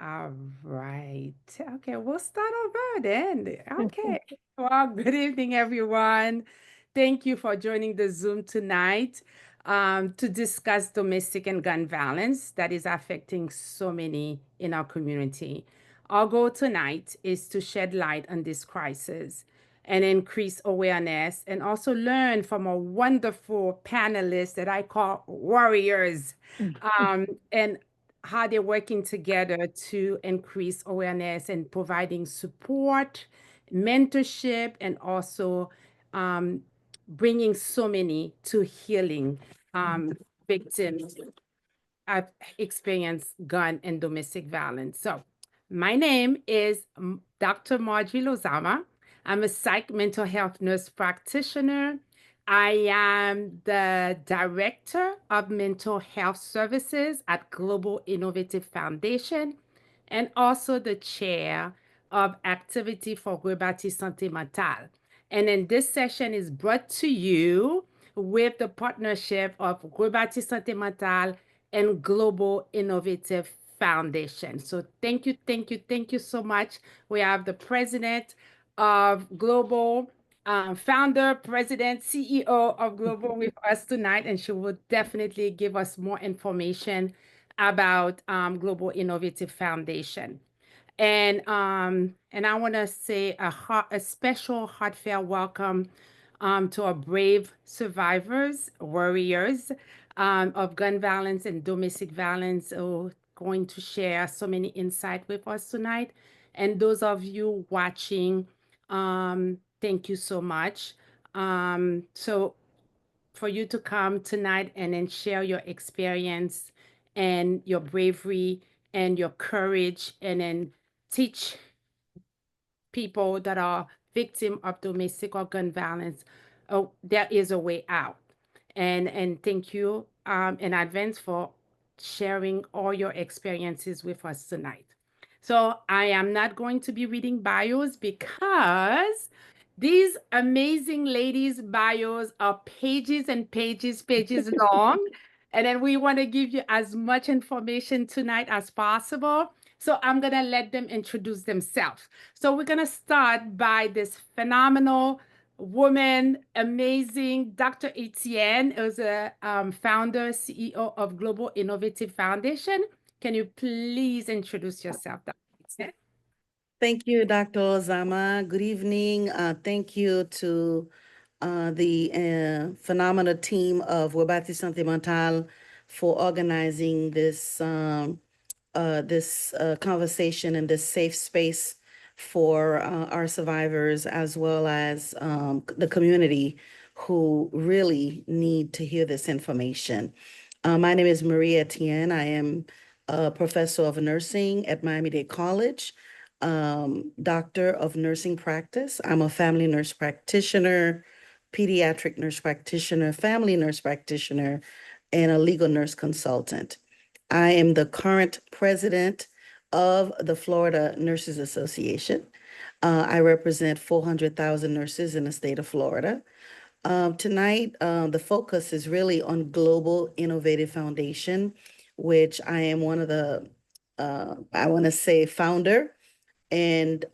All right. Okay, we'll start over then. Okay. Well, good evening, everyone. Thank you for joining the Zoom tonight to discuss domestic and gun violence that is affecting so many in our community. Our goal tonight is to shed light on this crisis and increase awareness and also learn from a wonderful panelists that I call warriors. And how they're working together to increase awareness and providing support, mentorship, and also um, bringing so many to healing victims have experienced gun and domestic violence. So, my name is Dr. Margie Lozama. I'm a psych mental health nurse practitioner. I am the director of mental health services at Global Innovative Foundation and also the chair of activity for Rebati Sante Mentale. And then this session is brought to you with the partnership of Rebati Sante Mentale and Global Innovative Foundation. So thank you so much. We have the president of Global, founder, president, CEO of Global with us tonight, and she will definitely give us more information about Global Innovative Foundation. And I want to say a special heartfelt welcome to our brave survivors, warriors of gun violence and domestic violence who are going to share so many insight with us tonight. And those of you watching, thank you so much. So for you to come tonight and then share your experience and your bravery and your courage and then teach people that are victim of domestic or gun violence, oh, there is a way out. And thank you in advance for sharing all your experiences with us tonight. So I am not going to be reading bios because these amazing ladies' bios are pages and pages, pages long. And then we want to give you as much information tonight as possible. So I'm going to let them introduce themselves. So we're going to start by this phenomenal woman, amazing Dr. Etienne, who's a founder, CEO of Global Innovative Foundation. Can you please introduce yourself, Dr. Etienne? Thank you, Dr. Ozama. Good evening. Thank you to the phenomenal team of Rebati Sante Mentale for organizing this conversation and this safe space for our survivors as well as the community who really need to hear this information. My name is Maria Etienne. I am a professor of nursing at Miami-Dade College, doctor of nursing practice. I'm a family nurse practitioner, pediatric nurse practitioner, family nurse practitioner, and a legal nurse consultant. I am the current president of the Florida Nurses Association. I represent 400,000 nurses in the state of Florida. Tonight, the focus is really on Global Innovative Foundation, which I am one of the, I want to say, founder and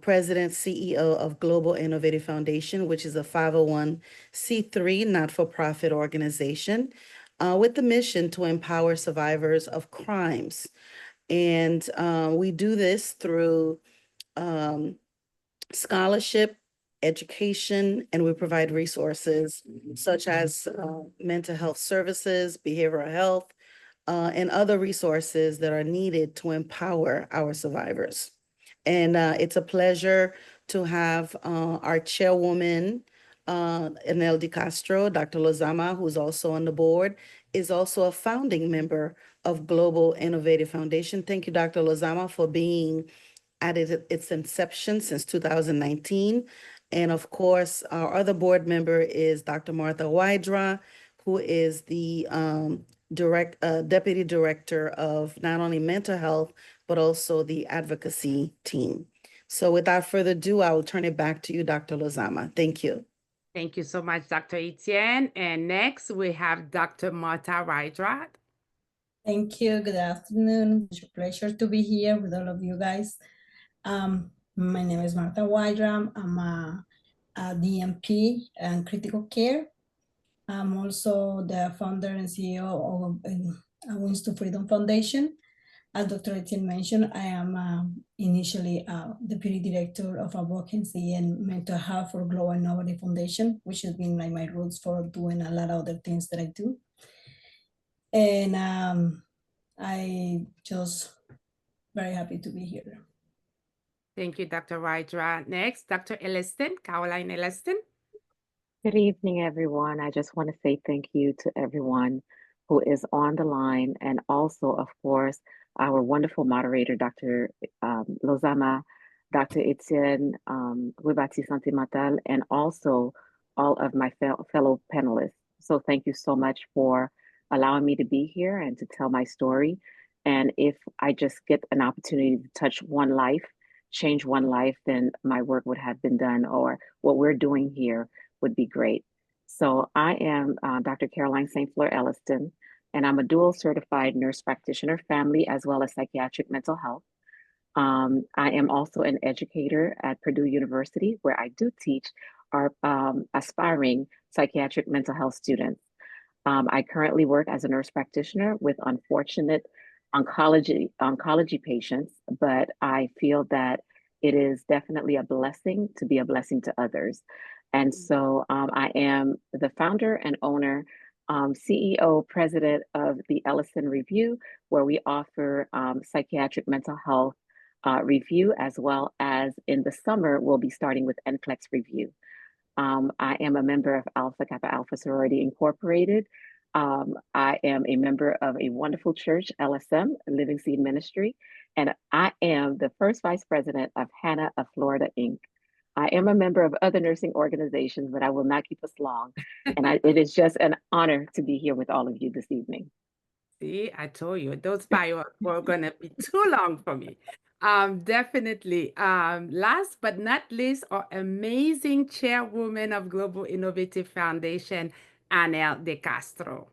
president, CEO of Global Innovative Foundation, which is a 501c3 not-for-profit organization with the mission to empower survivors of crimes. And we do this through scholarship, education, and we provide resources such as mental health services, behavioral health, and other resources that are needed to empower our survivors. And it's a pleasure to have our chairwoman, Enel Di Castro, Dr. Lozama, who's also on the board, is also a founding member of Global Innovative Foundation. Thank you, Dr. Lozama, for being at its inception since 2019. And of course, our other board member is Dr. Martha Wydra, who is the deputy director of not only mental health, but also the advocacy team. So without further ado, I will turn it back to you, Dr. Lozama. Thank you. Thank you so much, Dr. Etienne. And next we have Dr. Martha Rydrat. Thank you. Good afternoon. It's a pleasure to be here with all of you guys. My name is Martha Wydram. I'm a DMP and critical care. I'm also the founder and CEO of Wings to Freedom Foundation. As Dr. Etienne mentioned, I am initially Deputy Director of Advocacy and Mental Health for Global Innovative Foundation, which has been like my roots for doing a lot of other things that I do. And I just very happy to be here. Thank you, Dr. Rydra. Next, Dr. Elliston, Caroline Elliston. Good evening, everyone. I just want to say thank you to everyone who is on the line, and also, of course, our wonderful moderator, Dr. Lozama, Dr. Etienne, Rebati Sante Mentale, and also all of my fellow panelists. So thank you so much for allowing me to be here and to tell my story. And if I just get an opportunity to touch one life, change one life, then my work would have been done, or what we're doing here would be great. So I am Dr. Caroline St. Fleur Elliston, and I'm a dual certified nurse practitioner, family as well as psychiatric mental health. I am also an educator at Purdue University, where I do teach our aspiring psychiatric mental health students. I currently work as a nurse practitioner with unfortunate oncology patients, but I feel that it is definitely a blessing to be a blessing to others. And so I am the founder and owner, CEO, president of the Ellison Review, where we offer psychiatric mental health review, as well as in the summer, we'll be starting with NCLEX Review. I am a member of Alpha Kappa Alpha Sorority Incorporated. I am a member of a wonderful church, LSM, Living Seed Ministry, and I am the first vice president of Hannah of Florida, Inc. I am a member of other nursing organizations, but I will not keep us long. And it is just an honor to be here with all of you this evening. See, I told you, those fireworks were going to be too long for me. Definitely. Last but not least, our amazing chairwoman of Global Innovative Foundation, Anel De Castro.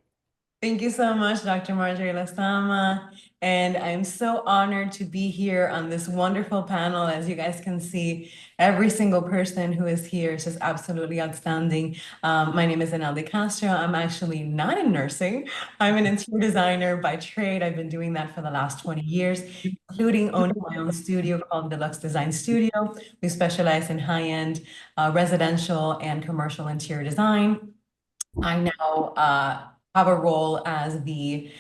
Thank you so much, Dr. Marjorie Lasama. And I'm so honored to be here on this wonderful panel. As you guys can see, every single person who is here is just absolutely outstanding. My name is Anel De Castro. I'm actually not in nursing. I'm an interior designer by trade. I've been doing that for the last 20 years, including owning my own studio called Deluxe Design Studio. We specialize in high-end residential and commercial interior design. I now have a role as the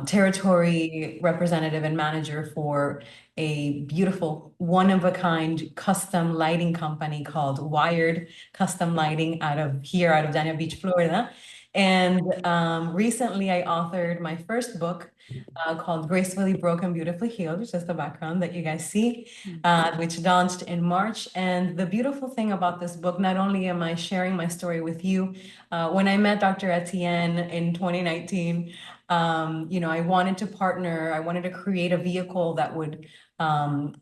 territory representative and manager for a beautiful one-of-a-kind custom lighting company called Wired Custom Lighting out of Dania Beach, Florida. And recently I authored my first book called Gracefully Broken, Beautifully Healed, which is the background that you guys see, which launched in March. And the beautiful thing about this book, not only am I sharing my story with you, when I met Dr. Etienne in 2019, I wanted to partner, I wanted to create a vehicle that would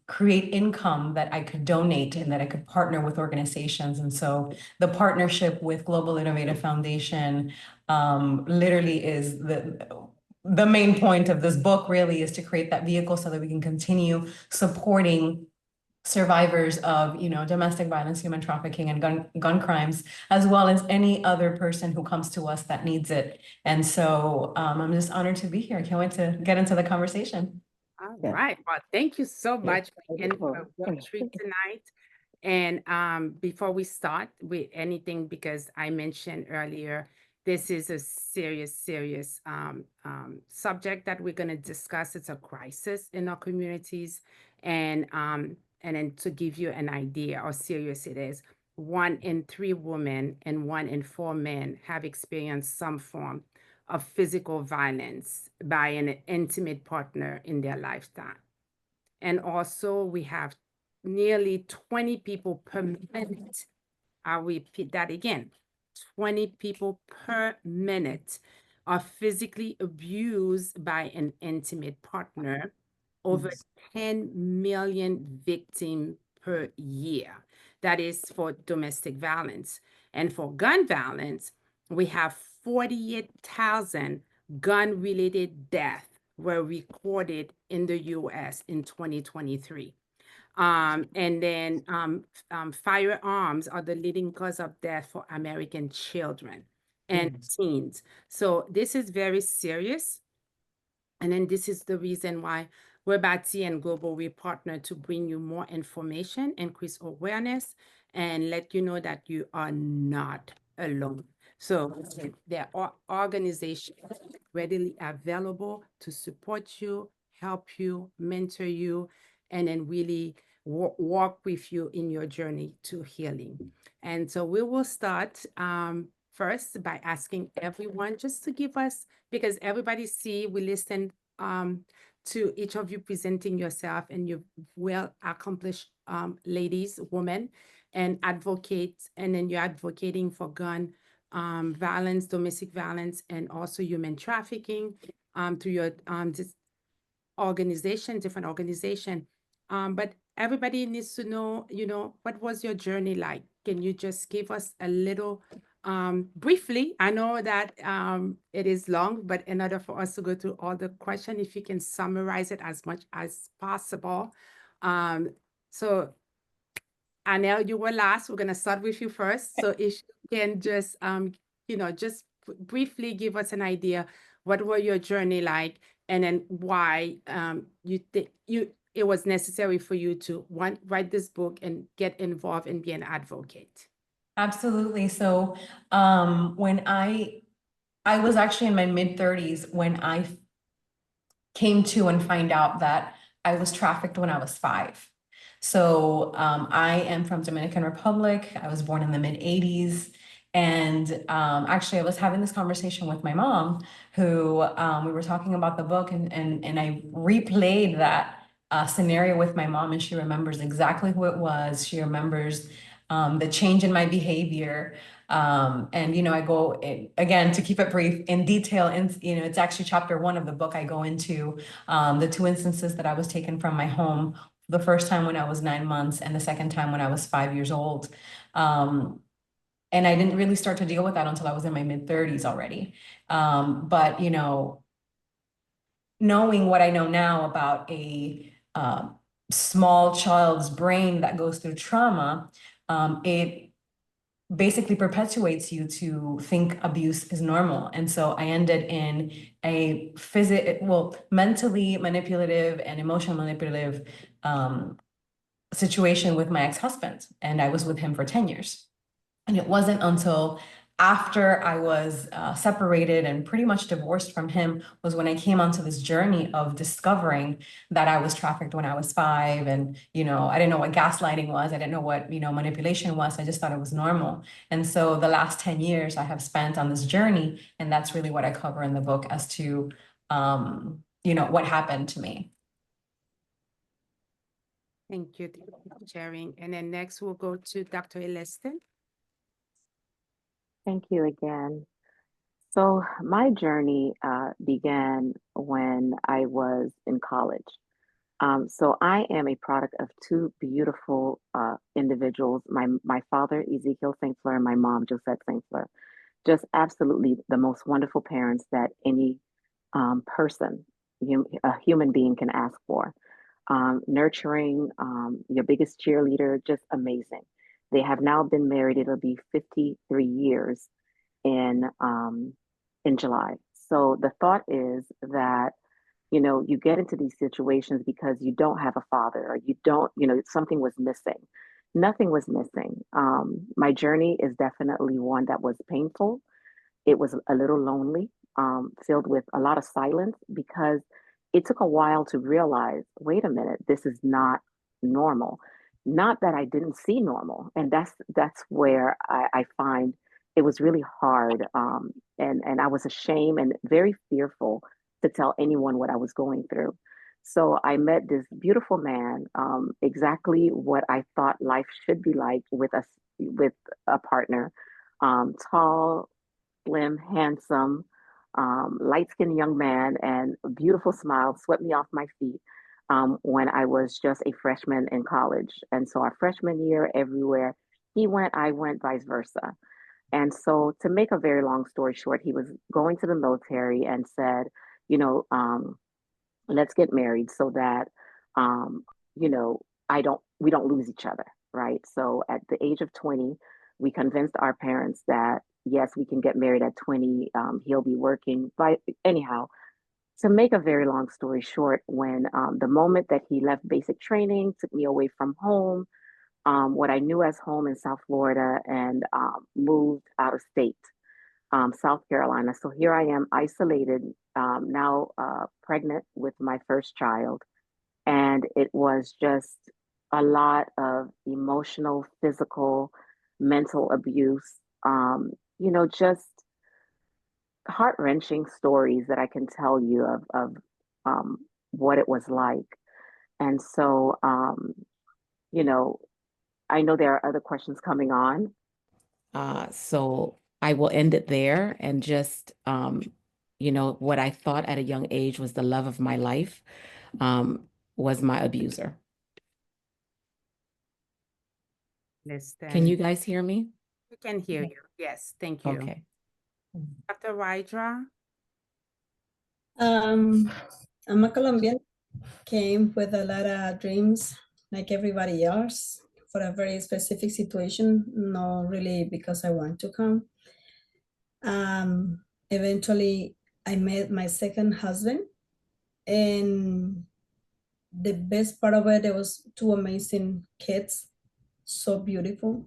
create income that I could donate and that I could partner with organizations. And so the partnership with Global Innovative Foundation literally is the main point of this book, really, is to create that vehicle so that we can continue supporting survivors of domestic violence, human trafficking, and gun crimes, as well as any other person who comes to us that needs it. And so I'm just honored to be here. I can't wait to get into the conversation. All right. Well, thank you so much for your treat tonight. And before we start with anything, because I mentioned earlier, this is a serious subject that we're going to discuss. It's a crisis in our communities. And then to give you an idea how serious it is, 1 in 3 women and 1 in 4 men have experienced some form of physical violence by an intimate partner in their lifetime. And also we have nearly 20 people per minute. I'll repeat that again. 20 people per minute are physically abused by an intimate partner. Over 10 million victims per year. That is for domestic violence. And for gun violence, we have 48,000 gun-related deaths were recorded in the US in 2023. And then firearms are the leading cause of death for American children and teens. So this is very serious. And then this is the reason why Rebati and Global, we partner to bring you more information, increase awareness, and let you know that you are not alone. So there are organizations readily available to support you, help you, mentor you, and then really walk with you in your journey to healing. And so we will start first by asking everyone just to give us, because everybody see, we listen to each of you presenting yourself, and you're well accomplished ladies, women, and advocates, and then you're advocating for gun violence, domestic violence, and also human trafficking through your different organization. But everybody needs to know, what was your journey like? Can you just give us a little briefly? I know that it is long, but in order for us to go through all the question, if you can summarize it as much as possible. So Anel, you were last. We're going to start with you first. So if you can just, just briefly give us an idea, what were your journey like, and then why you think it was necessary for you to write this book and get involved and be an advocate. Absolutely. So when I was actually in my mid-30s when I came to and find out that I was trafficked when I was 5. So I am from Dominican Republic. I was born in the mid-80s. And actually, I was having this conversation with my mom, who we were talking about the book, and I replayed that scenario with my mom, and she remembers exactly who it was. She remembers the change in my behavior. And, I go again, to keep it brief, in detail, and, it's actually chapter 1 of the book. I go into the 2 instances that I was taken from my home, the first time when I was 9 months and the second time when I was 5 years old. And I didn't really start to deal with that until I was in my mid-30s already. But, knowing what I know now about a small child's brain that goes through trauma, it basically perpetuates you to think abuse is normal. And so I ended in a mentally manipulative and emotional manipulative situation with my ex-husband. And I was with him for 10 years. And it wasn't until after I was separated and pretty much divorced from him was when I came onto this journey of discovering that I was trafficked when I was 5. And, I didn't know what gaslighting was. I didn't know what, manipulation was. I just thought it was normal. And so the last 10 years I have spent on this journey. And that's really what I cover in the book as to, what happened to me. Thank you for sharing. And then next we'll go to Dr. Elestin. Thank you again. So my journey began when I was in college. So I am a product of 2 beautiful individuals. My father, Ezekiel St. Fleur, and my mom, Josette St. Fleur. Just absolutely the most wonderful parents that any person, a human being, can ask for. Nurturing, your biggest cheerleader, just amazing. They have now been married. It'll be 53 years in July. So the thought is that, you get into these situations because you don't have a father, or you don't, something was missing. Nothing was missing. My journey is definitely one that was painful. It was a little lonely, filled with a lot of silence, because it took a while to realize, wait a minute, this is not normal. Not that I didn't see normal. And that's where I find it was really hard. And I was ashamed and very fearful to tell anyone what I was going through. So I met this beautiful man, exactly what I thought life should be like with a partner, tall, slim, handsome, light-skinned young man, and a beautiful smile, swept me off my feet when I was just a freshman in college. And so our freshman year, everywhere he went, I went, vice versa. And so, to make a very long story short, he was going to the military and said, you know, um, let's get married so that, um, you know, we don't lose each other, right? So at the age of 20, we convinced our parents that yes, we can get married at 20. He'll be working. But anyhow, to make a very long story short, when the moment that he left basic training, took me away from home, what I knew as home in South Florida, and moved out of state, South Carolina. So here I am, isolated, now pregnant with my first child. And it was just a lot of emotional, physical, mental abuse, just heart-wrenching stories that I can tell you of um, what it was like. And so, you know, I know there are other questions coming on. So I will end it there and just, what I thought at a young age was the love of my life, was my abuser. Can Listen, you guys hear me? we can hear you. Yes, thank you. Okay. Dr. Wydra? I'm a Colombian, came with a lot of dreams like everybody else for a very specific situation, not really because I want to come. Eventually, I met my second husband, and the best part of it, there was two amazing kids, so beautiful.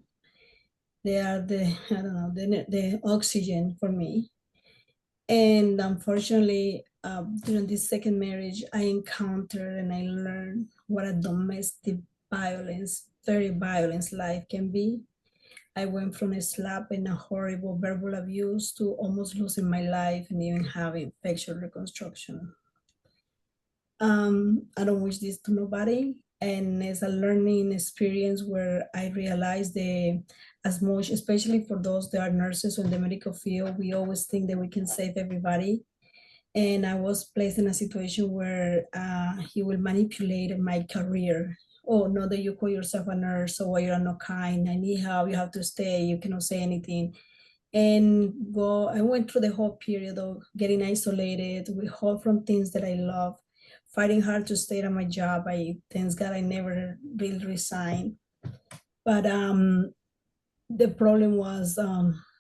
They are the, I don't know, the oxygen for me. And unfortunately, during this second marriage, I encountered and I learned what a domestic violence, very violence life can be. I went from a slap and a horrible verbal abuse to almost losing my life and even having facial reconstruction. I don't wish this to nobody. And it's a learning experience where I realized as much, especially for those that are nurses or in the medical field, we always think that we can save everybody. And I was placed in a situation where he will manipulate my career. Oh, no, that you call yourself a nurse, so you're not kind. I need help. You have to stay. You cannot say anything. And I went through the whole period of getting isolated, withhold from things that I love, fighting hard to stay at my job. Thanks God I never really resigned. But the problem was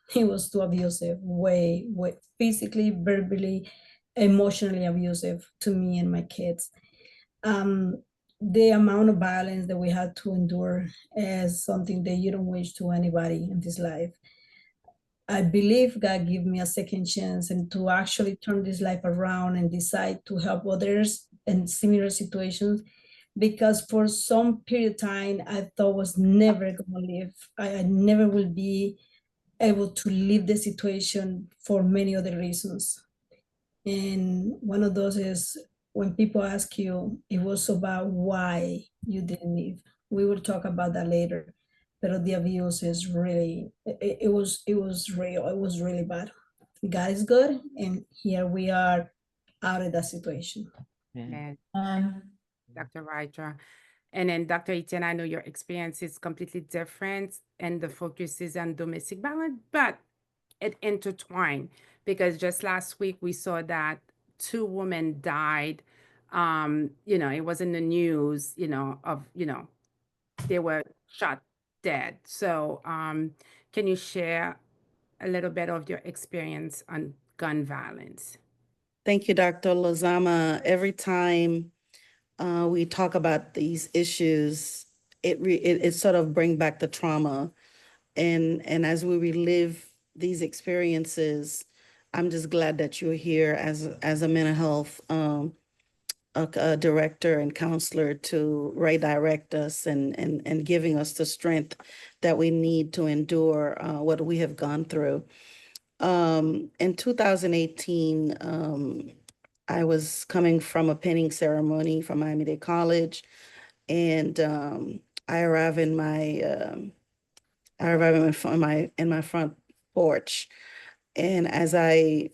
he was too abusive, way, physically, verbally, emotionally abusive to me and my kids. The amount of violence that we had to endure is something that you don't wish to anybody in this life. I believe God gave me a second chance and to actually turn this life around and decide to help others in similar situations, because for some period of time I thought was never gonna live. I never will be able to leave the situation for many other reasons. And one of those is when people ask you, it was about why you didn't leave. We will talk about that later. But the abuse is really, it was real. It was really bad. God is good, and here we are out of that situation. And Um, Dr. Wydra. And then Dr. Etienne, I know your experience is completely different and the focus is on domestic violence, but it intertwined because just last week we saw that two women died. It was in the news, they were shot dead. So can you share a little bit of your experience on gun violence? Thank you, Dr. Lozama. Every time we talk about these issues, it sort of bring back the trauma. And as we relive these experiences, I'm just glad that you're here as a mental health a director and counselor to redirect us and giving us the strength that we need to endure what we have gone through. In 2018, I was coming from a pinning ceremony from Miami-Dade College, and I arrive in my front porch, and as I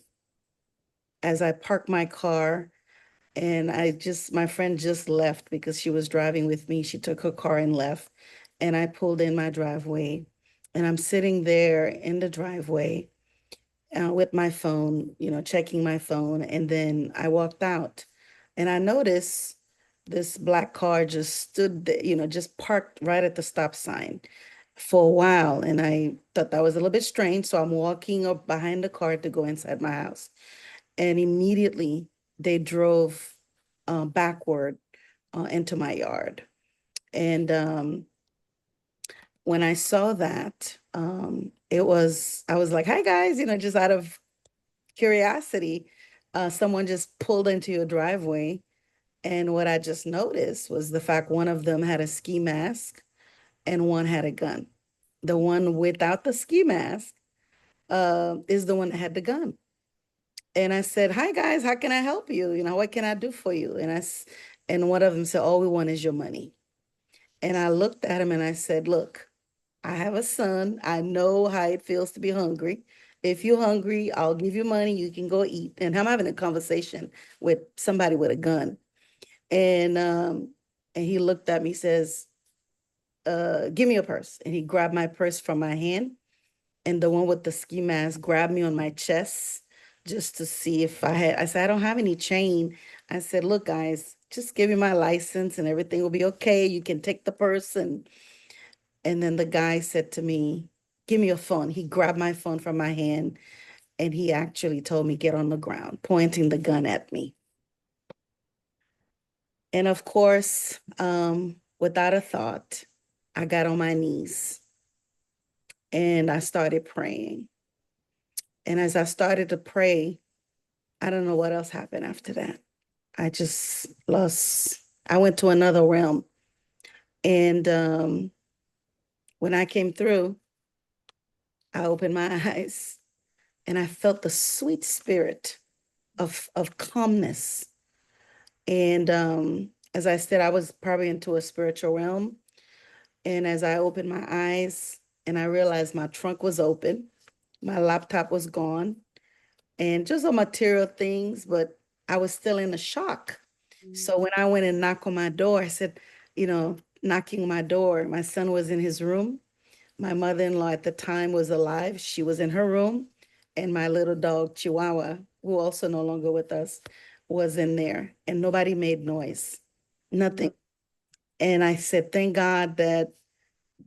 park my car, and my friend just left because she was driving with me. She took her car and left, and I pulled in my driveway, and I'm sitting there in the driveway with my phone, checking my phone, and then I walked out. And I noticed this black car just stood there, just parked right at the stop sign for a while. And I thought that was a little bit strange. So I'm walking up behind the car to go inside my house. And immediately they drove backward into my yard. And when I saw that, I was like, hi guys, just out of curiosity, someone just pulled into your driveway. And what I just noticed was the fact one of them had a ski mask and one had a gun. The one without the ski mask is the one that had the gun. And I said, hi guys, how can I help you? What can I do for you? And one of them said, all we want is your money. And I looked at him and I said, look, I have a son. I know how it feels to be hungry. If you're hungry, I'll give you money. You can go eat. And I'm having a conversation with somebody with a gun. And he looked at me, says, give me your purse. And he grabbed my purse from my hand. And the one with the ski mask grabbed me on my chest just to see if I said, I don't have any chain. I said, look, guys, just give me my license and everything will be okay. You can take the purse. And then the guy said to me, give me your phone. He grabbed my phone from my hand and he actually told me, get on the ground, pointing the gun at me. And of course, without a thought, I got on my knees and I started praying. And as I started to pray, I don't know what else happened after that. I went to another realm. And when I came through, I opened my eyes and I felt the sweet spirit of calmness. And as I said, I was probably into a spiritual realm. And as I opened my eyes and I realized my trunk was open, my laptop was gone, and just some material things, but I was still in a shock. So when I went and knocked on my door, I said, knocking my door, my son was in his room. My mother-in-law at the time was alive. She was in her room. And my little dog, Chihuahua, who also no longer with us, was in there. And nobody made noise, nothing. And I said, thank God that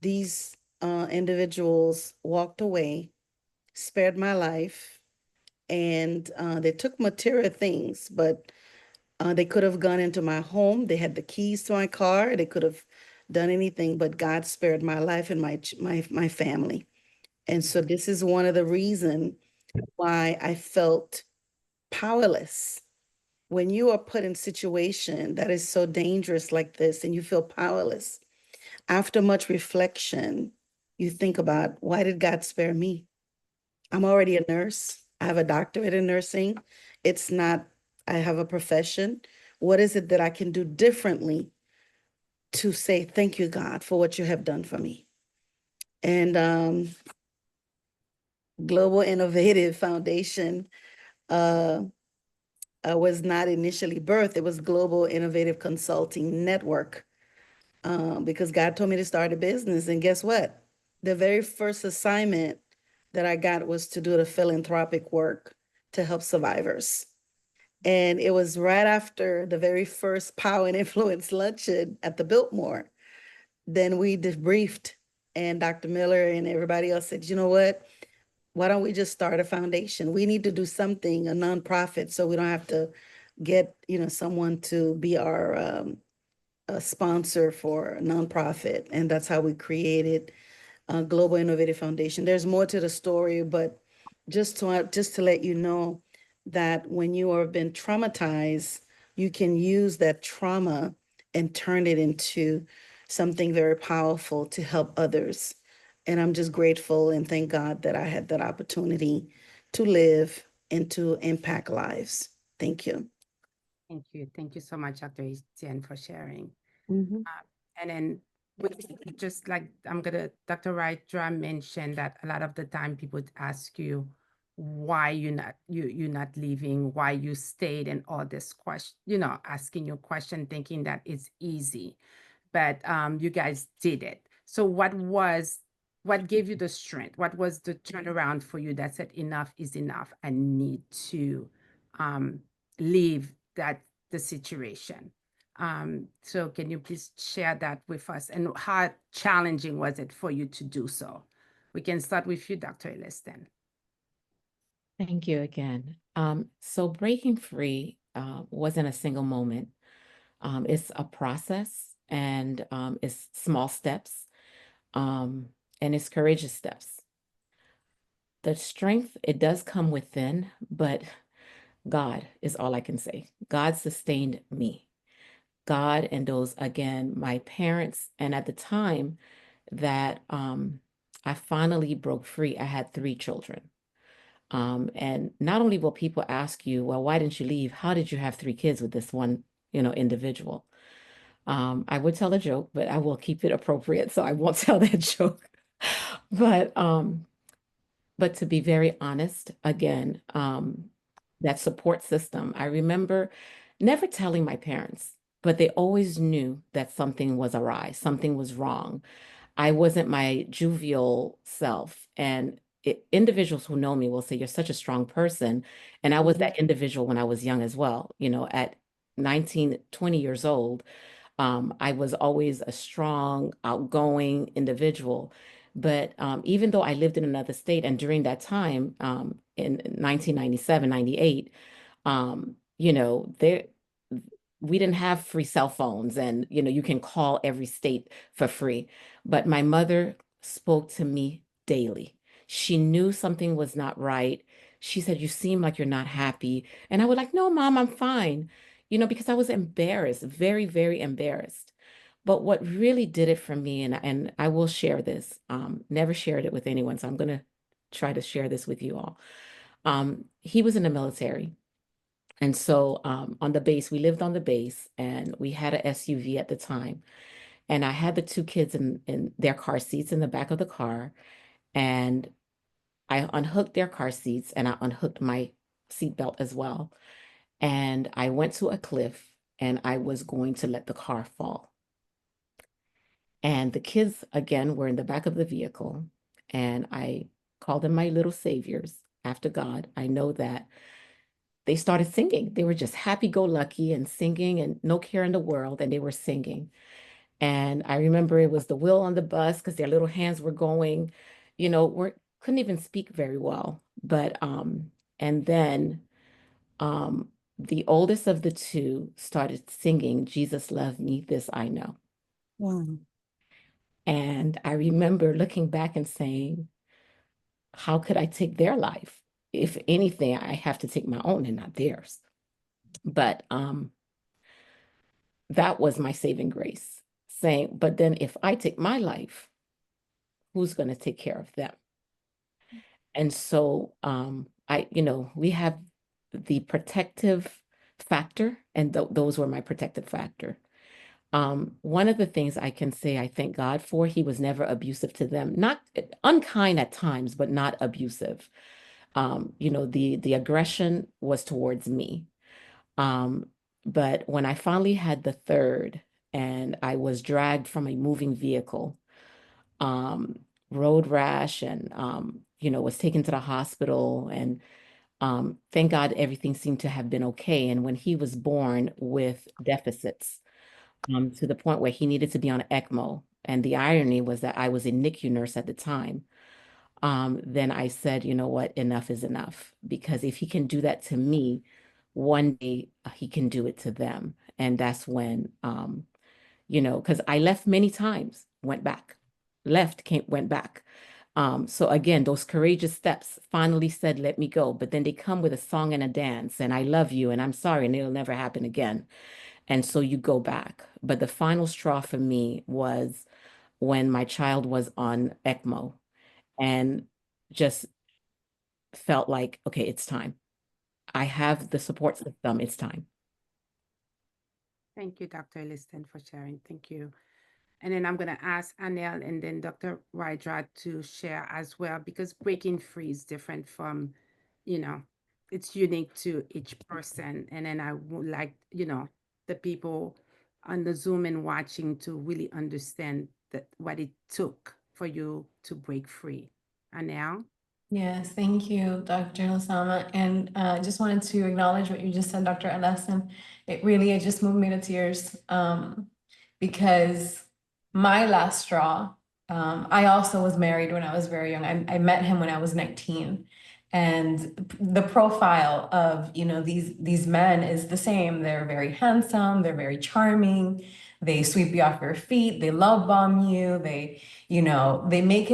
these individuals walked away, spared my life, and they took material things, but they could have gone into my home. They had the keys to my car. They could have done anything, but God spared my life and my family. And so this is one of the reasons why I felt powerless. When you are put in situation that is so dangerous like this and you feel powerless, after much reflection, you think about, why did God spare me? I'm already a nurse. I have a doctorate in nursing. I have a profession. What is it that I can do differently to say, thank you, God, for what you have done for me? And Global Innovative Foundation was not initially birthed. It was Global Innovative Consulting Network because God told me to start a business. And guess what? The very first assignment that I got was to do the philanthropic work to help survivors. And it was right after the very first Power and Influence luncheon at the Biltmore. Then we debriefed, and Dr. Miller and everybody else said, you know what? Why don't we just start a foundation? We need to do something, a nonprofit, so we don't have to get, someone to be our a sponsor for a nonprofit. And that's how we created Global Innovative Foundation. There's more to the story, but just to let you know that when you have been traumatized, you can use that trauma and turn it into something very powerful to help others. And I'm just grateful and thank God that I had that opportunity to live and to impact lives. Thank you. Thank you. Thank you so much, Dr. Etienne, for sharing. Mhm. And then just like Dr. Wright-Drum mentioned that a lot of the time people would ask you why you're not leaving, why you stayed, and all this question, asking you question, thinking that it's easy. But you guys did it. So what gave you the strength? What was the turnaround for you that said enough is enough? I need to leave that the situation. So can you please share that with us? And how challenging was it for you to do so? We can start with you, Dr. Elliston. Thank you again. So breaking free wasn't a single moment. It's a process, and it's small steps, and it's courageous steps. The strength, it does come within, but God is all I can say. God sustained me. God and those, again, my parents. And at the time that I finally broke free, I had 3 children. And not only will people ask you, well, why didn't you leave? How did you have 3 kids with this one, individual? I would tell a joke, but I will keep it appropriate, so I won't tell that joke. But to be very honest, again, that support system, I remember never telling my parents, but they always knew that something was awry, something was wrong. I wasn't my jovial self. And individuals who know me will say, you're such a strong person. And I was that individual when I was young as well. At 19, 20 years old, I was always a strong, outgoing individual. But even though I lived in another state, and during that time, in 1997, 98, there we didn't have free cell phones, and you can call every state for free. But my mother spoke to me daily. She knew something was not right. She said, you seem like you're not happy. And I was like, no, Mom, I'm fine, because I was embarrassed, very, very embarrassed. But what really did it for me, and I will share this, never shared it with anyone, so I'm going to try to share this with you all. He was in the military. And so on the base, we lived on the base, and we had an SUV at the time. And I had the 2 kids in their car seats in the back of the car. And I unhooked their car seats, and I unhooked my seatbelt as well. And I went to a cliff, and I was going to let the car fall. And the kids, again, were in the back of the vehicle. And I called them my little saviors after God. I know that. They started singing. They were just happy-go-lucky and singing and no care in the world, and they were singing. And I remember it was the wheel on the bus because their little hands were going, couldn't even speak very well. But and then the oldest of the 2 started singing, Jesus loved me, this I know. Wow. And I remember looking back and saying, how could I take their life? If anything, I have to take my own and not theirs. But that was my saving grace, saying, but then if I take my life, who's going to take care of them? And so we have the protective factor, and those were my protective factor. One of the things I can say I thank God for, he was never abusive to them, not unkind at times, but not abusive. The aggression was towards me. But when I finally had the 3rd, and I was dragged from a moving vehicle, road rash, and was taken to the hospital, and thank God everything seemed to have been okay. And when he was born with deficits, to the point where he needed to be on ECMO, and the irony was that I was a NICU nurse at the time, then I said, you know what, enough is enough. Because if he can do that to me, one day he can do it to them. And that's when, because I left many times, went back, left, came, went back. So again, those courageous steps finally said, let me go. But then they come with a song and a dance, and I love you, and I'm sorry, and it'll never happen again. And so you go back. But the final straw for me was when my child was on ECMO, and just felt like, okay, it's time. I have the support system. It's time. Thank you, Dr. Elliston, for sharing. Thank you. And then I'm going to ask Anel and then Dr. Rydra to share as well, because breaking free is different from, it's unique to each person. And then I would like, the people on the Zoom and watching to really understand that what it took for you to break free. Anel? Yes, thank you, Dr. Lasama. And I just wanted to acknowledge what you just said, Dr. Alessim. It just moved me to tears because my last straw, I also was married when I was very young. I met him when I was 19. And the profile of, these men is the same. They're very handsome, they're very charming, they sweep you off your feet, they love bomb you, they make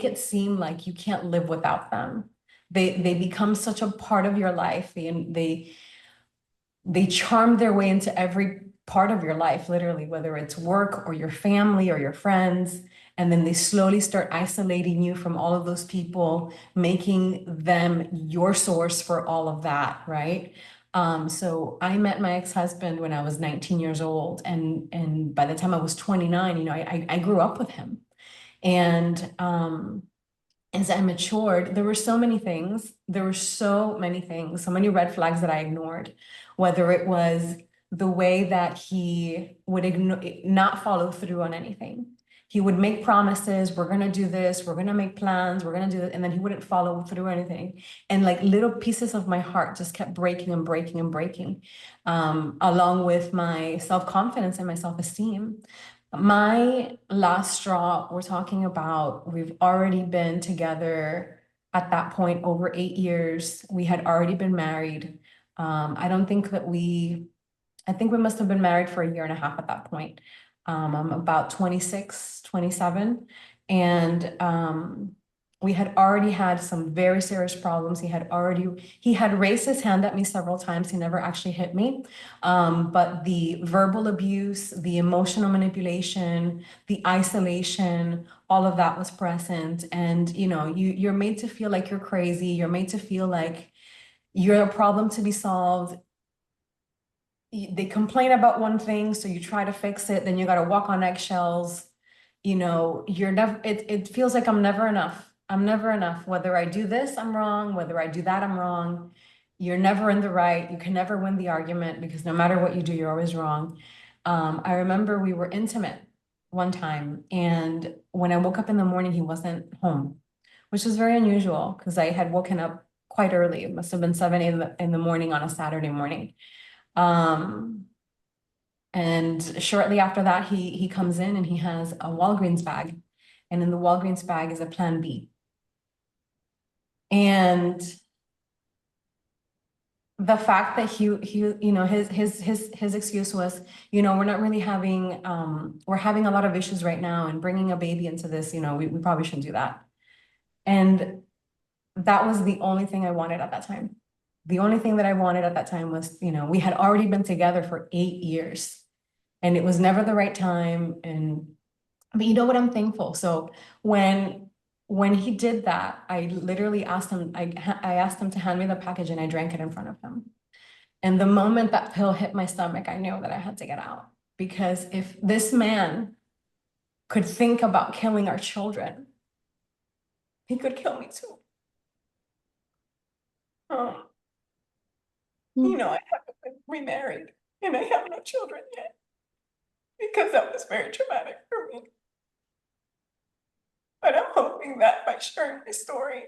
it seem like you can't live without them. They become such a part of your life. They charm their way into every part of your life, literally, whether it's work or your family or your friends. And then they slowly start isolating you from all of those people, making them your source for all of that, right? So I met my ex-husband when I was 19 years old, and by the time I was 29, I grew up with him. And as I matured, there were so many things. There were so many things, so many red flags that I ignored, whether it was the way that he would not follow through on anything. He would make promises, we're going to do this, we're going to make plans, we're going to do it, and then he wouldn't follow through anything. And like little pieces of my heart just kept breaking and breaking and breaking, along with my self-confidence and my self-esteem. My last straw, we're talking about, we've already been together at that point over 8 years. We had already been married. I don't think that I think we must have been married for a year and a half at that point. I'm about 26, 27. And we had already had some very serious problems. He had raised his hand at me several times. He never actually hit me. But the verbal abuse, the emotional manipulation, the isolation, all of that was present. And you're made to feel like you're crazy. You're made to feel like you're a problem to be solved. They complain about one thing, so you try to fix it, then you got to walk on eggshells. You're never, it feels like I'm never enough. I'm never enough. Whether I do this, I'm wrong. Whether I do that, I'm wrong. You're never in the right. You can never win the argument because no matter what you do, you're always wrong. I remember we were intimate one time, and when I woke up in the morning, he wasn't home, which was very unusual because I had woken up quite early. It must have been 7 in the morning on a Saturday morning. And shortly after that, he comes in and he has a Walgreens bag. And in the Walgreens bag is a Plan B. And the fact that his excuse was, we're not really having, we're having a lot of issues right now, and bringing a baby into this, we probably shouldn't do that. And that was the only thing I wanted at that time. The only thing that I wanted at that time was, we had already been together for 8 years. And it was never the right time. But you know what? I'm thankful. So when he did that, I literally asked him, I asked him to hand me the package, and I drank it in front of him. And the moment that pill hit my stomach, I knew that I had to get out, because if this man could think about killing our children, he could kill me too. I haven't been remarried and I have no children yet, because that was very traumatic for me. But I'm hoping that by sharing my story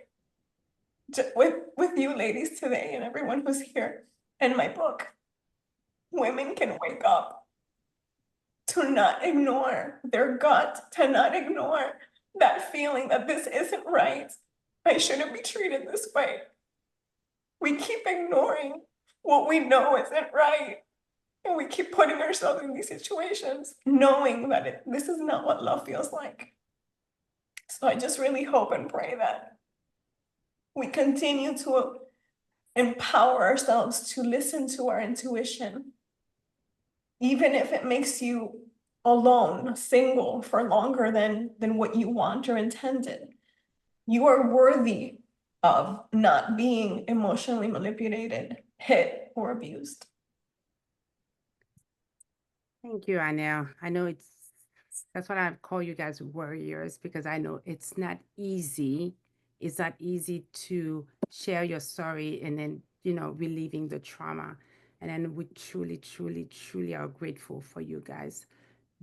with you ladies today and everyone who's here in my book, women can wake up to not ignore their gut, to not ignore that feeling that this isn't right. I shouldn't be treated this way. We keep ignoring what we know isn't right. And we keep putting ourselves in these situations, knowing that this is not what love feels like. So I just really hope and pray that we continue to empower ourselves to listen to our intuition, even if it makes you alone, single for longer than what you want or intended. You are worthy of not being emotionally manipulated, hit, or abused. Thank you, Anel. I know that's what I call you guys warriors, because I know it's not easy. It's not easy to share your story and then, relieving the trauma. And then we truly, truly, truly are grateful for you guys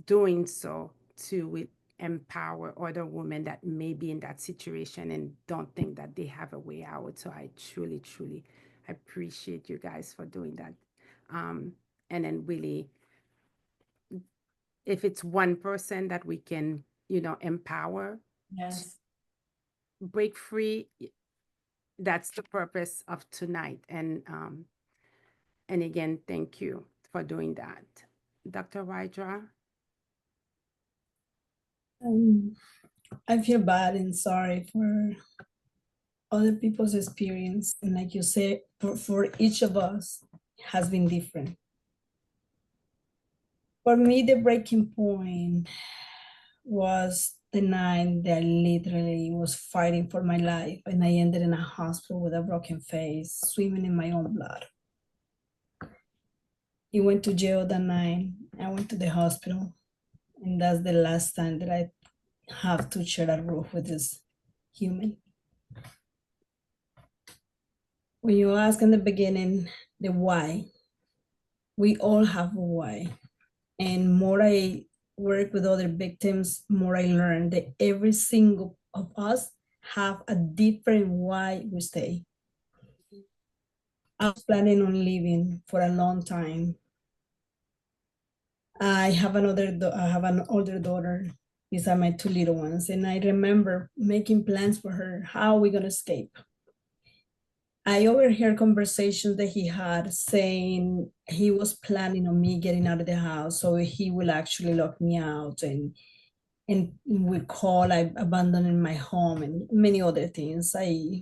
doing so too. empower other women that may be in that situation and don't think that they have a way out. So I truly, truly appreciate you guys for doing that. And then really, if it's one person that we can, empower, Yes. break free, that's the purpose of tonight. And again, thank you for doing that. Dr. Wydra? I feel bad and sorry for other people's experience. And like you said, for each of us has been different. For me, the breaking point was the night that I literally was fighting for my life, and I ended in a hospital with a broken face, swimming in my own blood. He went to jail that night. I went to the hospital, and that's the last time that I have to share a roof with this human. When you ask in the beginning the why, we all have a why. And more I work with other victims, more I learn that every single of us have a different why we stay. I was planning on leaving for a long time. I have an older daughter. These are my two little ones. And I remember making plans for her. How are we gonna escape? I overheard conversations that he had saying he was planning on me getting out of the house, so he will actually lock me out, and we call I abandoning my home and many other things. I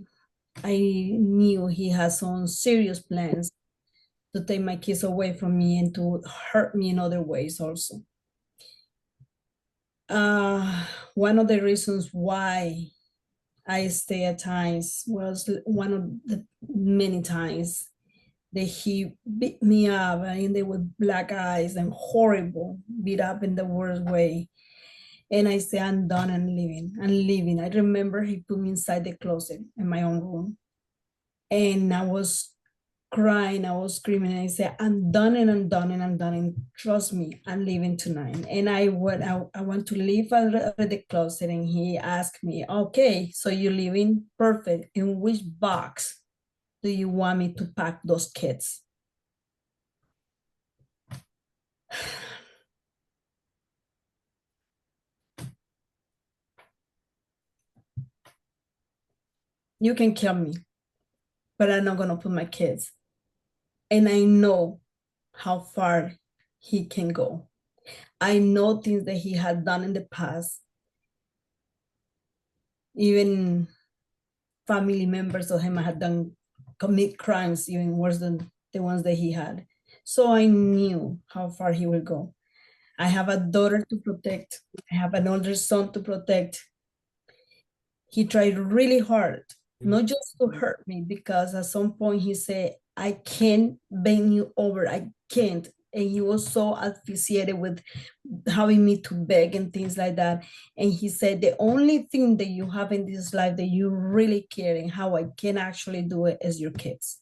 knew he has some serious plans to take my kids away from me and to hurt me in other ways also. One of the reasons why I stay at times was one of the many times that he beat me up, and they were black eyes and horrible, beat up in the worst way. And I say, I'm done and leaving. I'm leaving. I remember he put me inside the closet in my own room. And I was crying, I was screaming, and I said, I'm done and I'm done and I'm done. And trust me, I'm leaving tonight. And I want to leave out of the closet. And he asked me, okay, so you're leaving? Perfect. In which box do you want me to pack those kids? You can kill me, but I'm not gonna put my kids. And I know how far he can go. I know things that he had done in the past. Even family members of him had commit crimes even worse than the ones that he had. So I knew how far he would go. I have a daughter to protect. I have an older son to protect. He tried really hard, not just to hurt me, because at some point he said, I can't bend you over. I can't. And he was so asphyxiated with having me to beg and things like that. And he said, the only thing that you have in this life that you really care and how I can actually do it is your kids.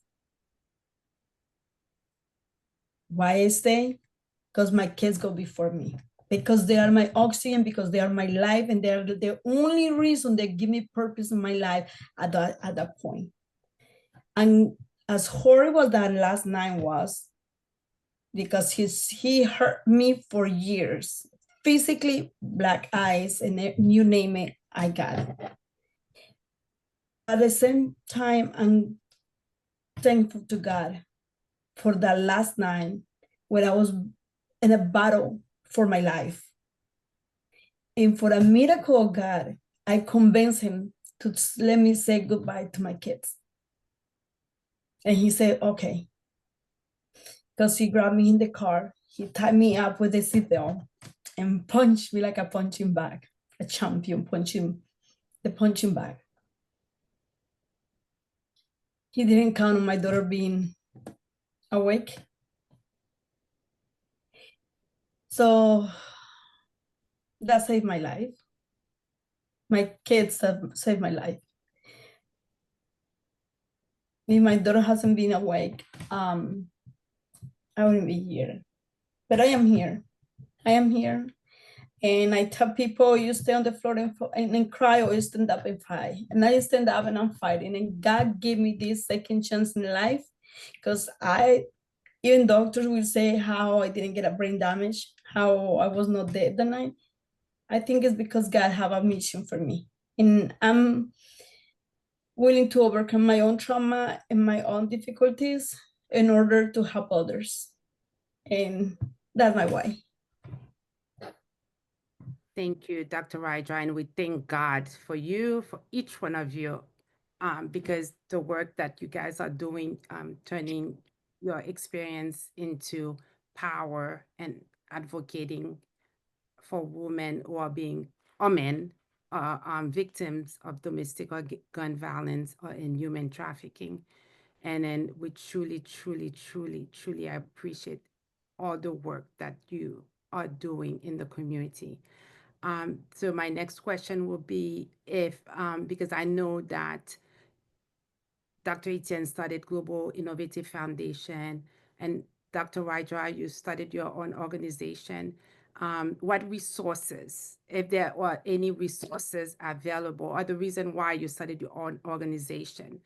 Why I stay? Because my kids go before me. Because they are my oxygen, because they are my life, and they're the only reason they give me purpose in my life at that point. And as horrible that last night was, because he hurt me for years, physically, black eyes, and you name it, I got it. At the same time, I'm thankful to God for that last night when I was in a battle for my life. And for a miracle of God, I convinced him to let me say goodbye to my kids. And he said, okay. Because he grabbed me in the car, he tied me up with a seatbelt and punched me like a punching bag, a champion the punching bag. He didn't count on my daughter being awake. So that saved my life. My kids have saved my life. If my daughter hasn't been awake, I wouldn't be here. But I am here. I am here. And I tell people, you stay on the floor and cry, or you stand up and fight. And I stand up and I'm fighting. And God gave me this second chance in life, because even doctors will say how I didn't get a brain damage, how I was not dead the night. I think it's because God have a mission for me. And I'm willing to overcome my own trauma and my own difficulties in order to help others. And that's my why. Thank you, Dr. Raja, and we thank God for you, for each one of you, because the work that you guys are doing, turning your experience into power and advocating for women who are being, or men, victims of domestic or gun violence or in human trafficking. And then we truly, truly, truly, truly appreciate all the work that you are doing in the community. So my next question will be if, because I know that Dr. Etienne started Global Innovative Foundation, and Dr. Raja, you started your own organization. What resources, if there are any resources available, or the reason why you started your own organization?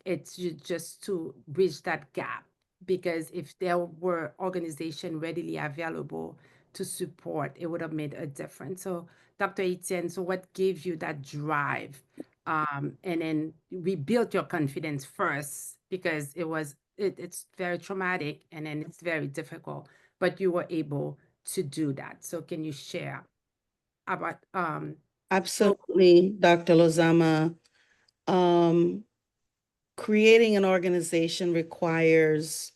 It's just to bridge that gap, because if there were organization readily available to support, it would have made a difference. So, Dr. Etienne, so what gave you that drive, and then rebuild your confidence first, because it's very traumatic and then it's very difficult, but you were able to do that. So can you share about Absolutely, Dr. Lozama. Creating an organization requires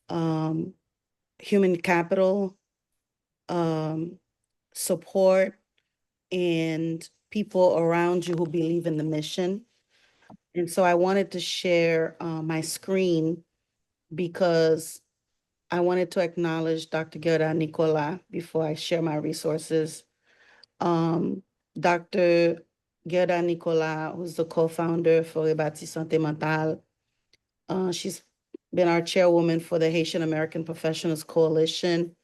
human capital, support, and people around you who believe in the mission. And so I wanted to share my screen because I wanted to acknowledge Dr. Gerda Nicola before I share my resources. Dr. Gerda Nicola, who's the co-founder for Rebati Sante Mentale. She's been our chairwoman for the Haitian American Professionals Coalition.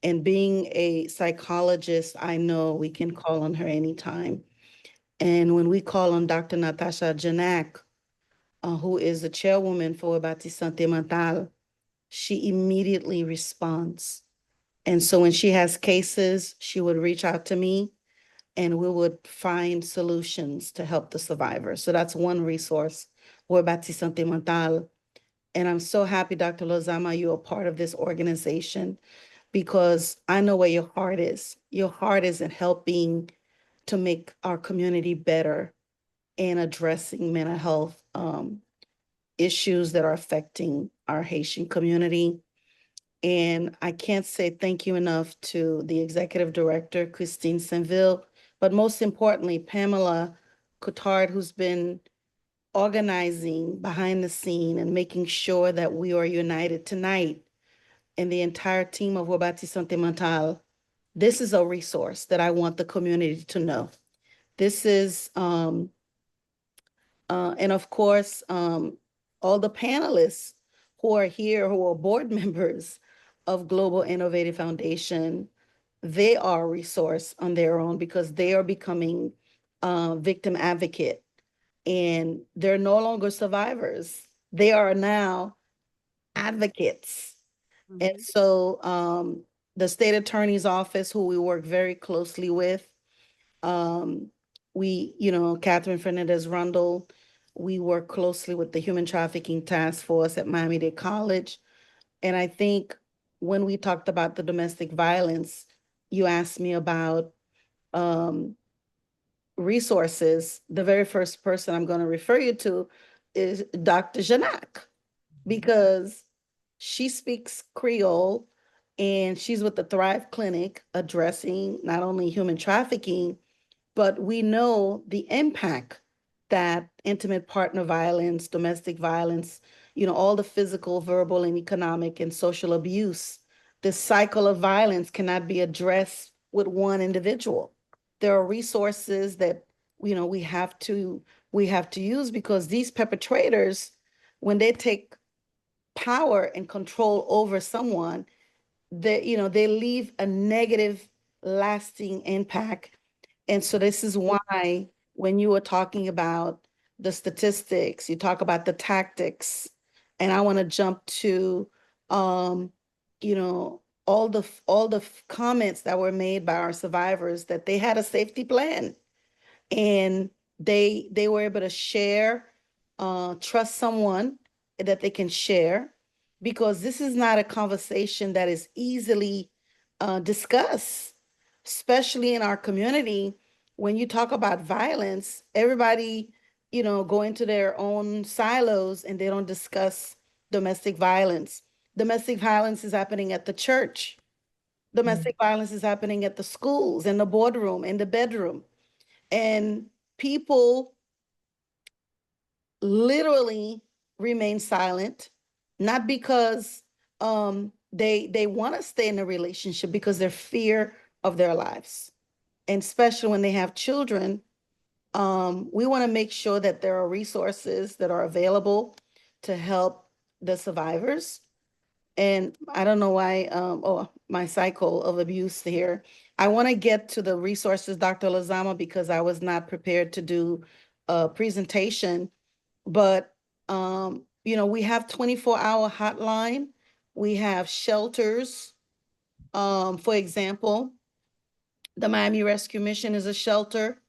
And being a psychologist, I know we can call on her anytime. And when we call on Dr. Natasha Janak, who is the chairwoman for Rebati Sante Mentale, she immediately responds. And so when she has cases, she would reach out to me and we would find solutions to help the survivors. So that's one resource, Rebati Sante Mentale. And I'm so happy, Dr. Lozama, you are part of this organization, because I know where your heart is. Your heart is in helping to make our community better and addressing mental health issues that are affecting our Haitian community. And I can't say thank you enough to the executive director, Christine Sainville, but most importantly, Pamela Coutard, who's been organizing behind the scene and making sure that we are united tonight, and the entire team of Rebati Sante Mentale. This is a resource that I want the community to know. This is, and of course, all the panelists who are here, who are board members of Global Innovative Foundation, they are a resource on their own because they are becoming victim advocate, and they're no longer survivors. They are now advocates. And so the state attorney's office, who we work very closely with, Catherine Fernandez Rundle, we work closely with the Human Trafficking Task Force at Miami-Dade College. And I think when we talked about the domestic violence, you asked me about resources. The very first person I'm going to refer you to is Dr. Janak, because she speaks Creole and she's with the Thrive Clinic addressing not only human trafficking, but we know the impact that intimate partner violence, domestic violence, all the physical, verbal, and economic and social abuse, the cycle of violence cannot be addressed with one individual. There are resources that we have to use, because these perpetrators, when they take power and control over someone, they leave a negative lasting impact. And so this is why when you were talking about the statistics, you talk about the tactics, and I want to jump to, um, you know, all the comments that were made by our survivors that they had a safety plan, and they were able to share, trust someone that they can share, because this is not a conversation that is easily discussed, especially in our community. When you talk about violence, everybody, go into their own silos and they don't discuss domestic violence. Domestic violence is happening at the church. Domestic violence is happening at the schools, in the boardroom, in the bedroom. And people literally remain silent, not because they want to stay in a relationship, because they're fear of their lives. And especially when they have children, we want to make sure that there are resources that are available to help the survivors. And I don't know why, my cycle of abuse here. I want to get to the resources, Dr. Lazama, because I was not prepared to do a presentation. But, we have 24-hour hotline. We have shelters. For example, the Miami Rescue Mission is a shelter.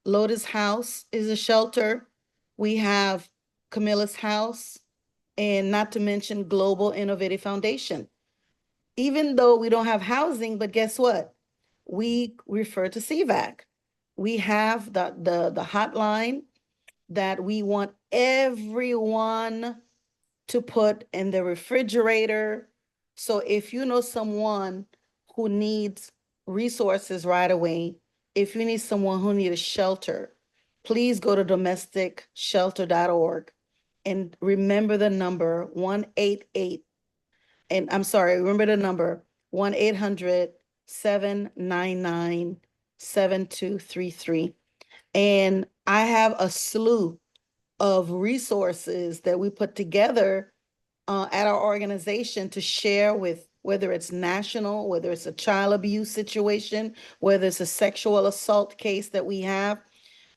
Lotus House is a shelter. We have Camilla's House, and not to mention Global Innovative Foundation. Even though we don't have housing, but guess what? We refer to CVAC. We have the hotline that we want everyone to put in the refrigerator. So if you know someone who needs resources right away, if you need someone who needs a shelter, please go to domesticshelter.org and remember the number 188. And I'm sorry, remember the number 1-800-799-7233. And I have a slew of resources that we put together at our organization to share with, whether it's national, whether it's a child abuse situation, whether it's a sexual assault case that we have,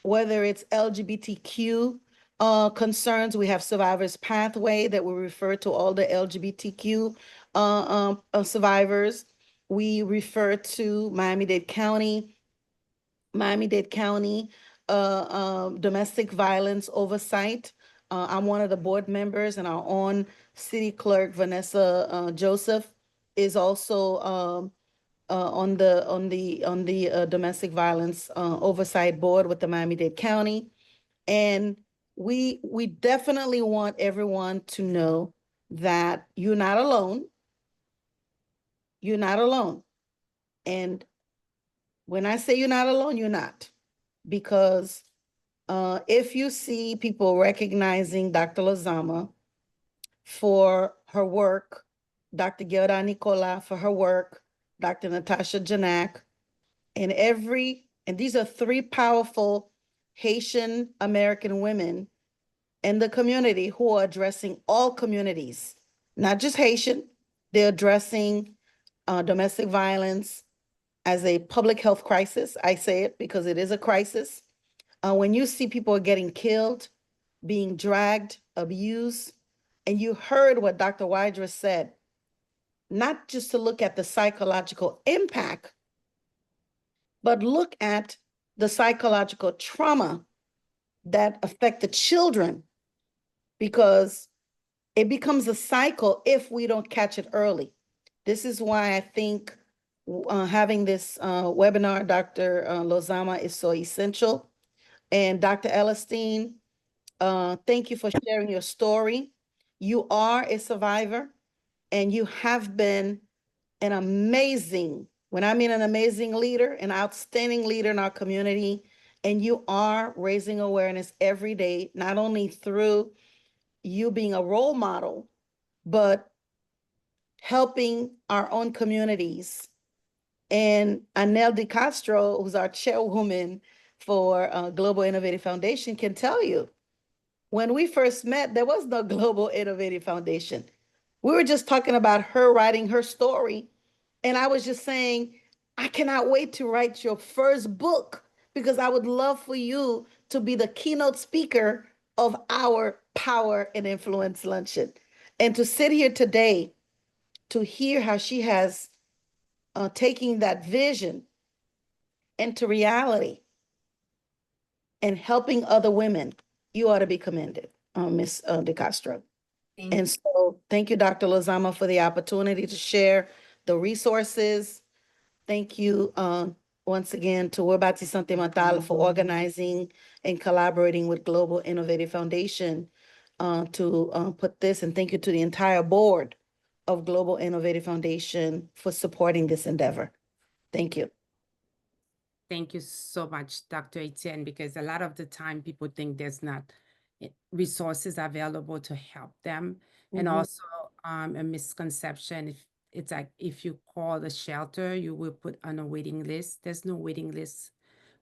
whether it's LGBTQ concerns. We have Survivors Pathway that will refer to all the LGBTQ survivors. We refer to Miami-Dade County domestic violence oversight. I'm one of the board members, and our own city clerk, Vanessa Joseph, is also on the domestic violence oversight board with the Miami-Dade County. And we definitely want everyone to know that you're not alone. You're not alone. And when I say you're not alone, you're not. Because if you see people recognizing Dr. Lozama for her work, Dr. Gilda Nicola for her work, Dr. Natasha Janak, and these are three powerful Haitian American women in the community who are addressing all communities, not just Haitian. They're addressing domestic violence as a public health crisis. I say it because it is a crisis. When you see people are getting killed, being dragged, abused, and you heard what Dr. Wydra said, not just to look at the psychological impact, but look at the psychological trauma that affect the children, because it becomes a cycle if we don't catch it early. This is why I think having this webinar, Dr. Lozama, is so essential. And Dr. Ellerstein, thank you for sharing your story. You are a survivor, and you have been an amazing, when I mean an amazing leader, an outstanding leader in our community. And you are raising awareness every day, not only through you being a role model, but helping our own communities. And Anel Di Castro, who's our chairwoman for Global Innovative Foundation, can tell you, when we first met, there was no Global Innovative Foundation. We were just talking about her writing her story. And I was just saying, I cannot wait to write your first book because I would love for you to be the keynote speaker of our Power and Influence Luncheon. And to sit here today to hear how she has taken that vision into reality and helping other women, you ought to be commended, Ms. De Castro. And so thank you, Dr. Lozama, for the opportunity to share the resources. Thank you once again to Rebati Sante Mentale for organizing and collaborating with Global Innovative Foundation to put this. And thank you to the entire board of Global Innovative Foundation for supporting this endeavor. Thank you. Thank you so much, Dr. Etienne, because a lot of the time people think there's not resources available to help them. And also a misconception, if it's like if you call the shelter, you will put on a waiting list. There's no waiting list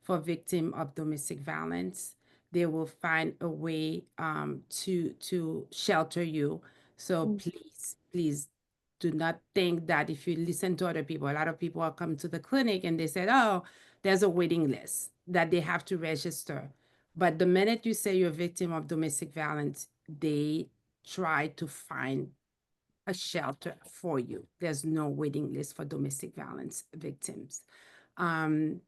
for victim of domestic violence. They will find a way to shelter you. So please do not think that if you listen to other people, a lot of people are come to the clinic and they said, oh, there's a waiting list that they have to register. But the minute you say you're a victim of domestic violence, they try to find a shelter for you. There's no waiting list for domestic violence victims.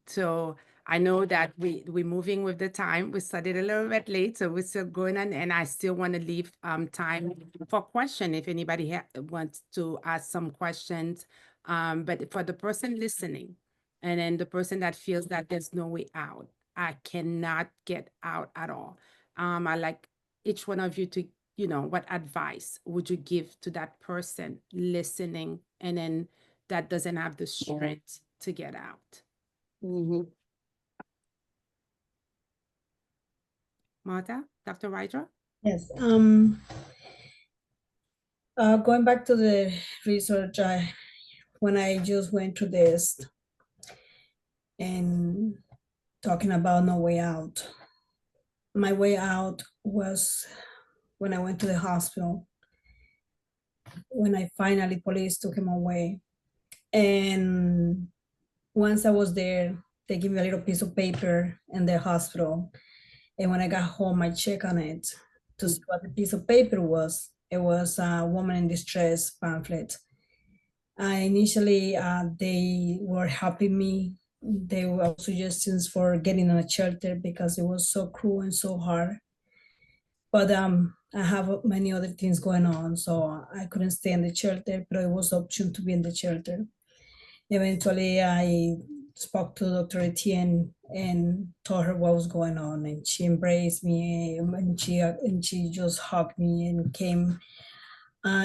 So I know that we're moving with the time. We started a little bit late, so we're still going on, and I still want to leave time for question if anybody wants to ask some questions. But for the person listening, and then the person that feels that there's no way out, I cannot get out at all. I like each one of you to, what advice would you give to that person listening and then that doesn't have the strength to get out? Martha, Dr. Rydra? Yes. Going back to the research, when I just went through this and talking about no way out, my way out was when I went to the hospital, when I finally police took him away. And once I was there, they gave me a little piece of paper in the hospital. And when I got home, I checked on it to see what the piece of paper was. It was a woman in distress pamphlet. Initially, they were helping me. They were suggestions for getting on a shelter because it was so cruel and so hard. But I have many other things going on, so I couldn't stay in the shelter, but it was option to be in the shelter. Eventually, I spoke to Dr. Etienne and told her what was going on, and she embraced me, and she just hugged me and came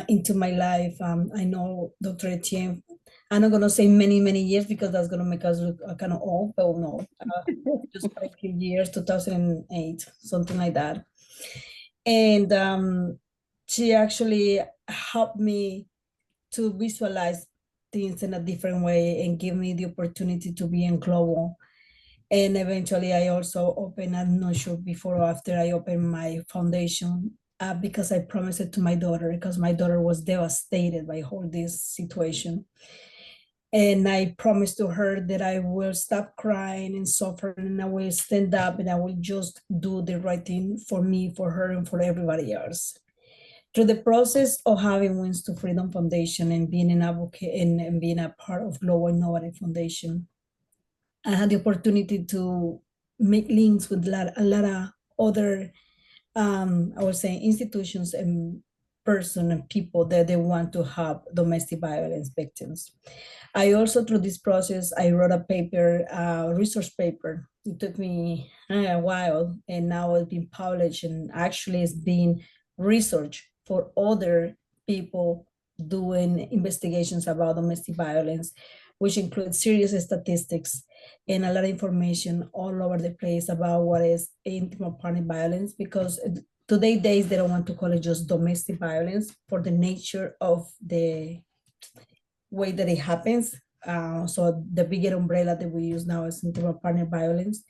into my life. I know Dr. Etienne. I'm not gonna say many years because that's gonna make us look kind of old, but no, just quite a few years, 2008, something like that. And she actually helped me to visualize things in a different way and give me the opportunity to be in global. And eventually I also opened, I'm not sure before or after I opened my foundation, because I promised it to my daughter, because my daughter was devastated by all this situation. And I promised to her that I will stop crying and suffering, and I will stand up and I will just do the right thing for me, for her, and for everybody else. Through the process of having Wings to Freedom Foundation and being an advocate and being a part of Global Innovative Foundation, I had the opportunity to make links with a lot of other, I would say, institutions and person and people that they want to help domestic violence victims. I also, through this process, I wrote a paper, research paper. It took me a while, and now it's been published, and actually it's being researched for other people doing investigations about domestic violence, which includes serious statistics and a lot of information all over the place about what is intimate partner violence, because today days they don't want to call it just domestic violence for the nature of the way that it happens. So the bigger umbrella that we use now is intimate partner violence.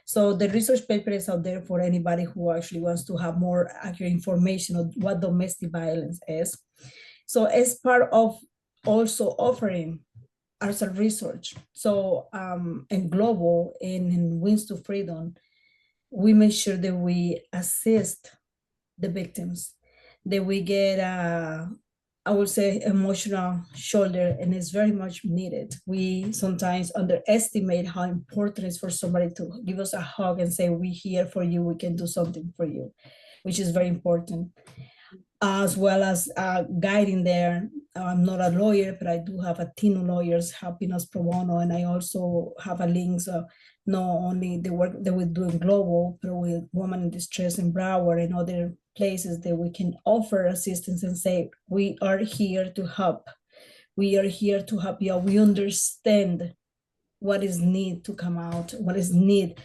So the research paper is out there for anybody who actually wants to have more accurate information on what domestic violence is. So as part of also offering as a research. So in global and in Wings to Freedom, we make sure that we assist the victims, that we get I would say emotional shoulder, and it's very much needed. We sometimes underestimate how important it is for somebody to give us a hug and say, we're here for you, we can do something for you, which is very important, as well as guiding there. I'm not a lawyer, but I do have a team of lawyers helping us pro bono, and I also have a link, so not only the work that we do in global, but with women in distress in Broward and other places that we can offer assistance and say, we are here to help. We are here to help you. We understand what is need to come out, what is need,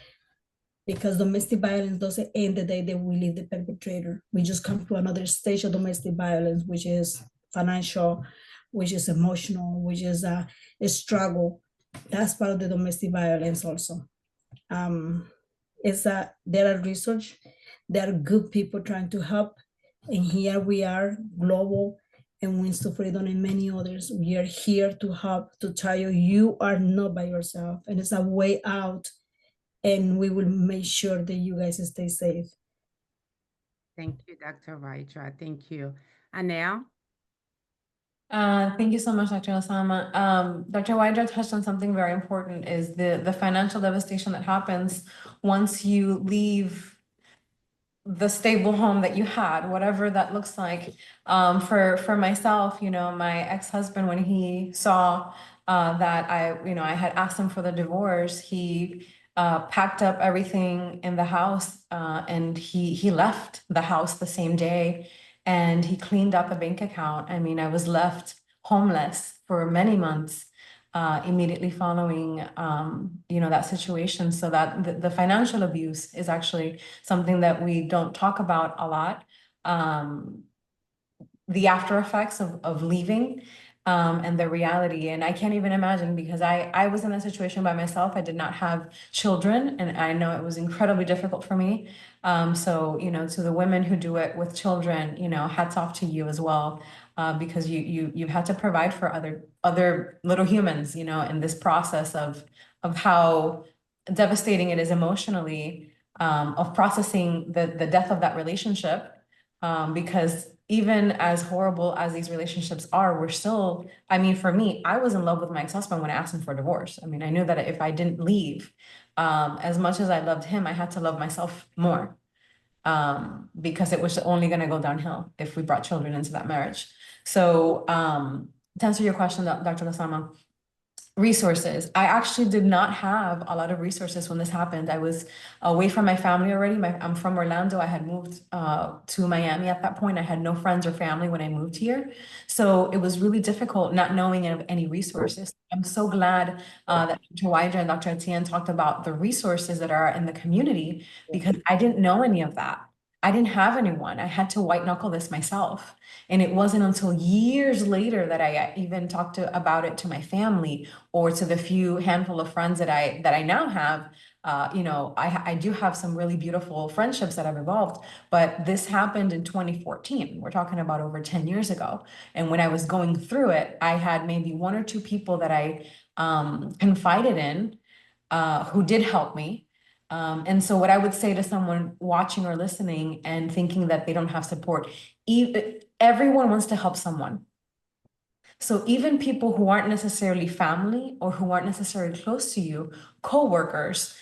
because domestic violence doesn't end the day that we leave the perpetrator. We just come to another stage of domestic violence, which is financial, which is emotional, which is a struggle. That's part of the domestic violence also. It's there are research, there are good people trying to help, and here we are, global and Wings to Freedom and many others. We are here to help, to tell you, you are not by yourself, and it's a way out, and we will make sure that you guys stay safe. Thank you, Dr. Vaidra. Thank you. Anel? Thank you so much, Dr. Osama. Dr. Wydra touched on something very important, is the financial devastation that happens once you leave the stable home that you had, whatever that looks like. For myself, you know, my ex-husband, when he saw that I had asked him for the divorce, he packed up everything in the house, and he left the house the same day, and he cleaned up a bank account. I mean, I was left homeless for many months immediately following that situation. So that the financial abuse is actually something that we don't talk about a lot. The after effects of leaving and the reality. And I can't even imagine, because I was in a situation by myself. I did not have children, and I know it was incredibly difficult for me. So, to the women who do it with children, hats off to you as well, because you had to provide for other little humans, in this process of how devastating it is emotionally, of processing the death of that relationship. Because even as horrible as these relationships are, we're still, I mean, for me, I was in love with my ex-husband when I asked him for a divorce. I mean, I knew that if I didn't leave, as much as I loved him, I had to love myself more, because it was only going to go downhill if we brought children into that marriage. So, to answer your question, Dr. Lasama, resources. I actually did not have a lot of resources when this happened. I was away from my family already. I'm from Orlando. I had moved to Miami at that point. I had no friends or family when I moved here. So it was really difficult not knowing of any resources. I'm so glad that Dr. Wydra and Dr. Etienne talked about the resources that are in the community, because I didn't know any of that. I didn't have anyone. I had to white knuckle this myself. And it wasn't until years later that I even talked about it to my family, or to the few handful of friends that I now have. I do have some really beautiful friendships that have evolved, but this happened in 2014. We're talking about over 10 years ago. And when I was going through it, I had maybe one or two people that I confided in, who did help me. And so what I would say to someone watching or listening and thinking that they don't have support, everyone wants to help someone. So even people who aren't necessarily family or who aren't necessarily close to you, coworkers,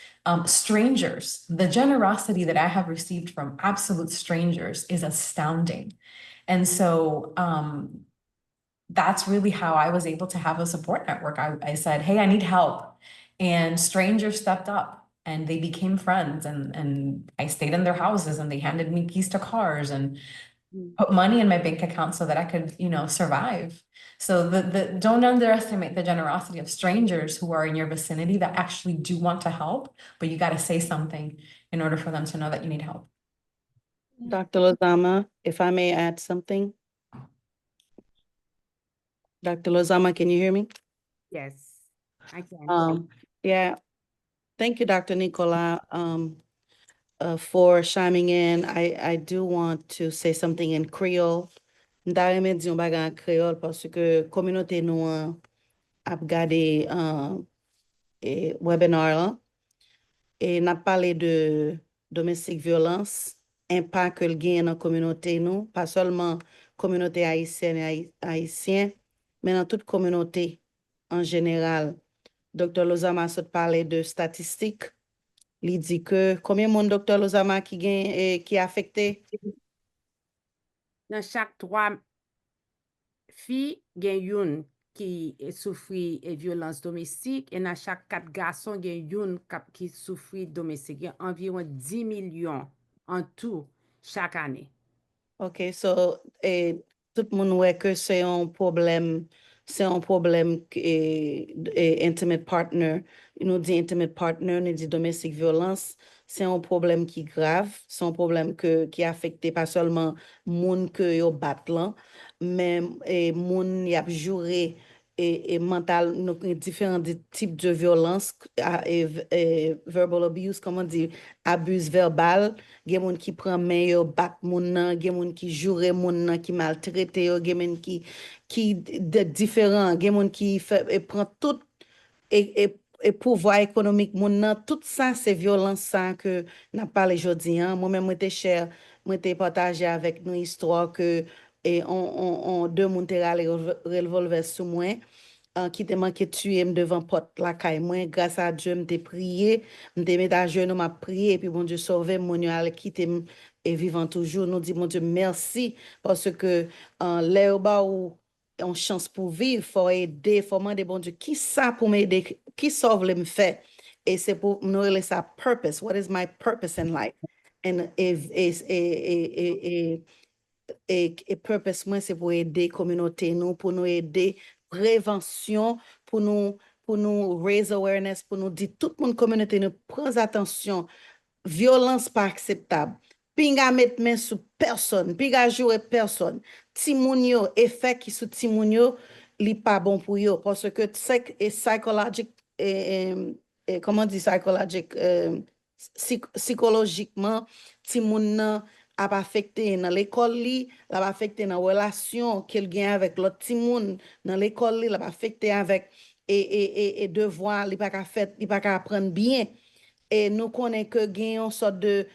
strangers, the generosity that I have received from absolute strangers is astounding. And so that's really how I was able to have a support network. I said, hey, I need help. And strangers stepped up and they became friends, and I stayed in their houses, and they handed me keys to cars and put money in my bank account so that I could, survive. So don't underestimate the generosity of strangers who are in your vicinity that actually do want to help, but you got to say something in order for them to know that you need help. Dr. Lozama, if I may add something. Dr. Lozama, can you hear me? Yes, I can. Yeah. Thank you, Dr. Nicola, for chiming in. I do want to say something in Creole. Nda reme di yon bagay en Creole parce que communauté nou ap gade webinar lan. Et n'a parlé de domestic violence, impact que le gain dans la communauté, nous, pas seulement communauté haïtienne et haïtien, mais dans toute communauté en général. Dr. Lozama a parlé de statistiques. Il dit que combien de monde, Dr. Lozama, qui est affecté? Dans chaque 3 filles, il y a une qui souffre de violence domestique et dans chaque 4 garçons, il y a une qui souffre de domestique. Il y a environ 10 millions en tout chaque année. OK, so, tout le monde voit que c'est un problème intimate partner. Nous dit intimate partner, nous dit domestic violence. C'est un problème qui est grave, c'est un problème qui affecte pas seulement moun que yo bat là, mais moun y a juré et mental, nous différents types de violence et verbal abuse, comment dire, abus verbal. Gen moun qui prend main yo bat moun nan, gen moun qui jure moun nan, qui maltraite yo, gen moun qui de différents, gen moun qui fait et prend tout et pouvoir économique moun nan, tout ça c'est violence ça que n'a parlé jodi hein. Moi-même moi t'ai cher, moi t'ai partagé avec nous histoire que et on deux moun t'ai rale revolver sous moi qui te manqué tuer devant porte la caille moi grâce à Dieu m'te prié m'te mis à genoux m'a prié et puis bon Dieu sauvé mon yo al quitter et vivant toujours nous dit mon Dieu merci parce que là bas où on chance pour vivre faut aider faut demander bon Dieu qui ça pour m'aider qui sauve le me fait et c'est pour nous relayer sa purpose what is my purpose in life and et purpose moi c'est pour aider communauté nous pour nous aider prévention pour nous raise awareness pour nous dire tout le monde communauté nous prend attention violence pas acceptable pinga mettre main sur personne pinga jouer personne timoun yo effet qui sous timoun yo li pas bon pour yo parce que psychologique comment dit psychologique psychologiquement timoun nan a affecté dans l'école li, l'a affecté dans relation qu'il gagne avec l'autre petit monde dans l'école li, l'a affecté avec et devoir, il pas qu'à faire, il pas qu'à apprendre bien et nous connaissons que gagne une sorte de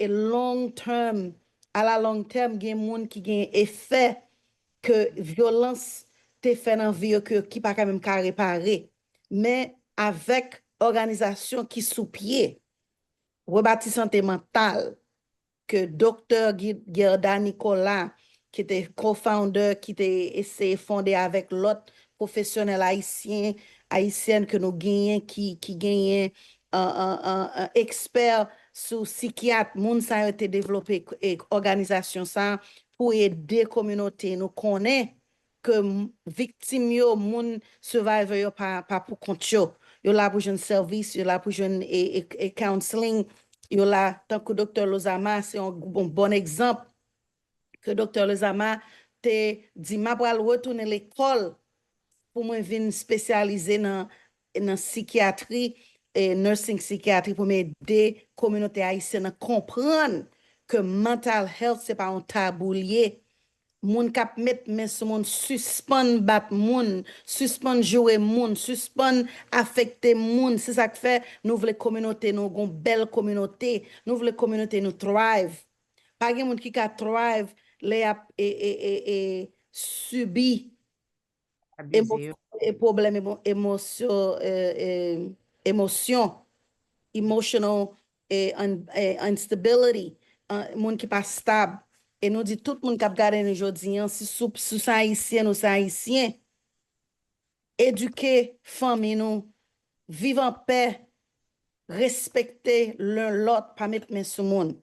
long term à la long terme gagne monde qui gagne effet que violence te fait dans vie que qui pas quand même qu'à réparer mais avec organisation qui sous pied Rebati Sante Mentale que docteur Gerda Nicolas, qui était co-founder, qui était essayé fondé avec l'autre professionnel haïtienne que nous gagnons, qui gagne un expert sur psychiatre, moun ça a été développé et organisation ça pour aider communauté. Nous connaissons que victime yo, moun survivor yo pas pour compte yo. Yo là pour un service, yo là pour un counseling. Yo là, tant que Dr. Lozama, c'est un bon exemple que Dr. Lozama te dit, ma pral retourner l'école pour moi venir spécialiser dans psychiatrie et nursing psychiatrie pour m'aider communauté haïtienne à comprendre que mental health c'est pas un tabou lié. Moun kap met men sou moun suspend bat moun, suspend jouer moun, suspend affecter moun. C'est ça que fait nous voulons communauté nous gon belle communauté, nous voulons communauté nous thrive. Pas gen moun qui ka thrive les a subi Abusé. problème émotion emotional instability moun qui pas stable. Et nous dit tout le monde qui a regardé aujourd'hui, si sous ça haïtien ou ça haïtien, éduquer famille nous, vivre en paix, respecter l'un l'autre, pas mettre main sur le monde.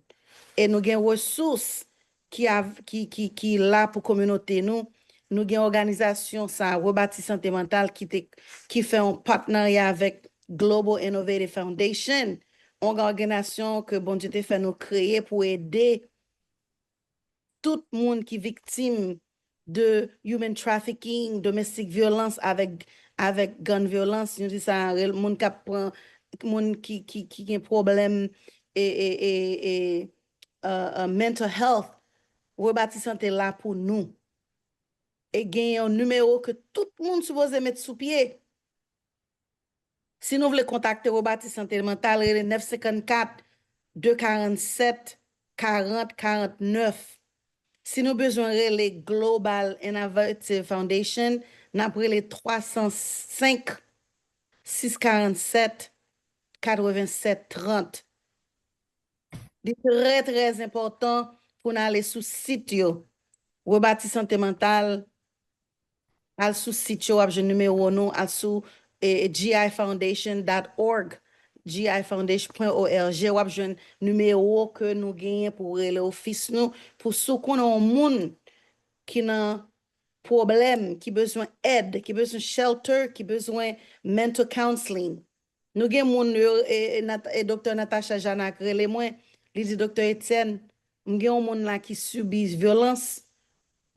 Et nous avons ressources qui là pour communauté nous. Nous avons une organisation, ça, Rebati Sante Mentale, qui fait un partenariat avec Global Innovative Foundation, une organisation que bon Dieu te fait nous créer pour aider tout le monde qui est victime de human trafficking, domestic violence avec gun violence, nous dit ça, le monde qui prend, monde qui a un problème et mental health, Rebati Santé là pour nous. Et gagne un numéro que tout le monde supposé mettre sous pied. Si nous voulons contacter Rebati Sante Mentale, relais 954 247 40 49. Si nous besoin relais Global Innovative Foundation, n'a relais 305 647 87 30. C'est très, très important pour nous aller sur le site Rebati Sante Mentale, al sous site yo, je numéro nous, al sous gifoundation.org, gifoundation.org, ou je numéro que nous gagnons pour le office nous, pour ceux qui ont un monde qui ont problème, qui besoin d'aide, qui besoin shelter, qui besoin mental counseling. Nous avons moun et docteur Natacha Janak relé moi, li dit docteur Etienne, nous avons moun là qui subit violence.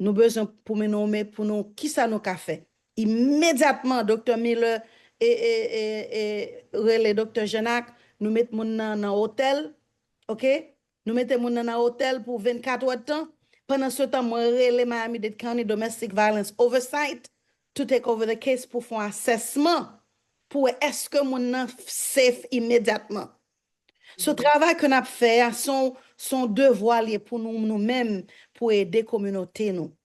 Nous besoin pour me nommer pour nous qui ça nous a fait. Immédiatement docteur Miller et relé docteur Janak, nous mettons moun dans hôtel, OK? Nous mettons moun dans hôtel pour 24 heures de temps. Pendant ce temps, moi relé Miami-Dade County Domestic Violence Oversight to take over the case pour faire un assessment pour est-ce que mon safe immédiatement. Ce travail que nous avons fait, son devoir pour nous-mêmes, pour aider la communauté. Nous.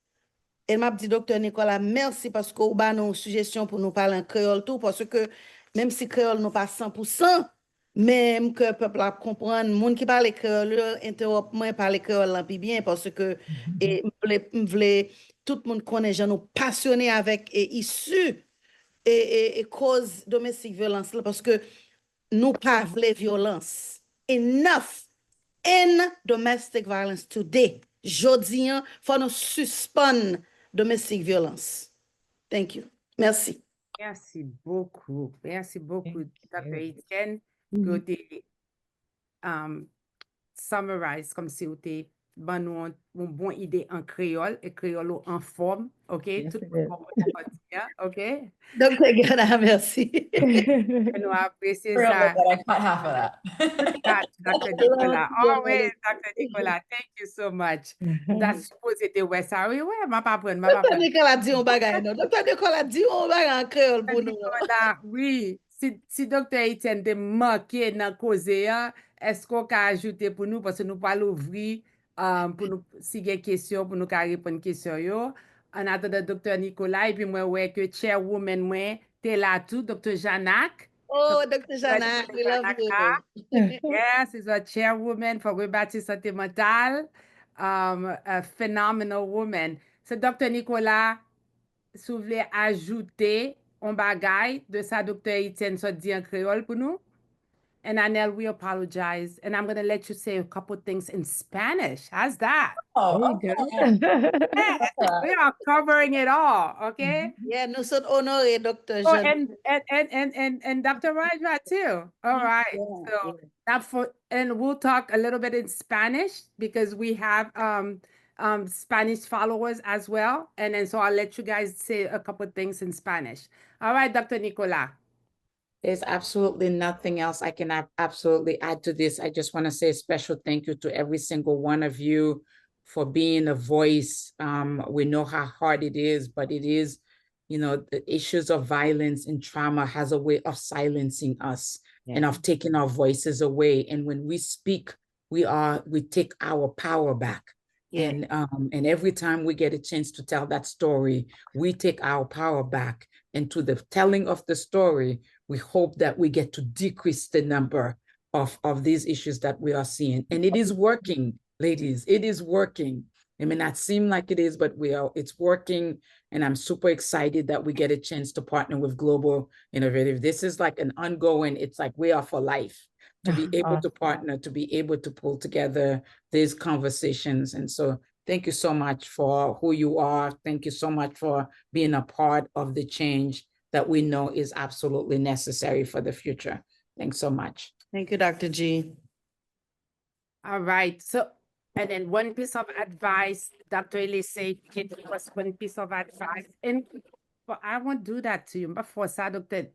Elle m'a dit, docteur Nicolas, merci parce que vous avez une suggestion pour nous parler en créole tout, parce que même si créole n'est pas 100%, même que le peuple a comprendre, les gens qui parlent créole, interrompent moi parler créole bien, parce que tout le monde connaît, gens nous passionnés avec et issus et cause domestique violence parce que nous pas les violences. Enough in domestic violence today. Jodi, faut nous suspendre domestic violence. Thank you. Merci. Merci beaucoup. Merci beaucoup, Dr. Etienne. Summarize comme si vous avez une bonne idée en créole et créole en forme. OK? Yes, Tout it le is. monde OK? Dr. Gana, merci. Nous apprécions Thrilled ça. that I caught half of that. Dr. Nicolas. Always, Dr. Nicolas. Thank you so much. That's supposed to be West Harry. Ouais, ma pas prendre, ma pas Dr. prendre. Nicolas dit un bagay, non? Dr. Nicolas dit un bagay en créole pour nous. Nicolas, oui, si Dr. Etienne de manqué dans cause, est-ce qu'on peut ajouter pour nous parce que nous pas l'ouvrir pour nous si il y a question pour nous répondre question yo. En attendant Dr. Nicolas et puis moi ouais que chairwoman moi t'es là tout Dr. Janak. Oh, Dr. Janak, we love you. Yes, she's a chairwoman for Rebati Sante Mentale, a phenomenal woman. So Dr. Nicolas, si vous voulez ajouter un bagay de ça, Dr. Etienne soit dit en créole pour nous. And Anel, we apologize. And I'm going to let you say a couple things in Spanish. How's that? Oh, There you okay. go. Yeah, we are covering it all, okay? Yeah, nous sommes honorés, Dr. Oh, Janak. and Dr. Rajwa too. All right. Yeah, So that and we'll talk a little bit in Spanish because we have Spanish followers as well. And then so I'll let you guys say a couple things in Spanish. All right, Dr. Nicola. There's absolutely nothing else I can absolutely add to this. I just want to say a special thank you to every single one of you for being a voice. We know how hard it is, but it is, the issues of violence and trauma has a way of silencing us and of taking our voices away. And when we speak, we take our power back. Yeah. And every time we get a chance to tell that story, we take our power back. And to the telling of the story, we hope that we get to decrease the number of these issues that we are seeing. And it is working, ladies. It is working. It may not seem like it is, but it's working. And I'm super excited that we get a chance to partner with Global Innovative. This is like an ongoing, it's like we are for life. To be able to partner, to be able to pull together these conversations. And so thank you so much for who you are. Thank you so much for being a part of the change that we know is absolutely necessary for the future. Thanks so much. Thank you, Dr. G. All right. So, and then one piece of advice, Dr. Elise gave us one piece of advice. And but I won't do that to you. But for ça, Dr.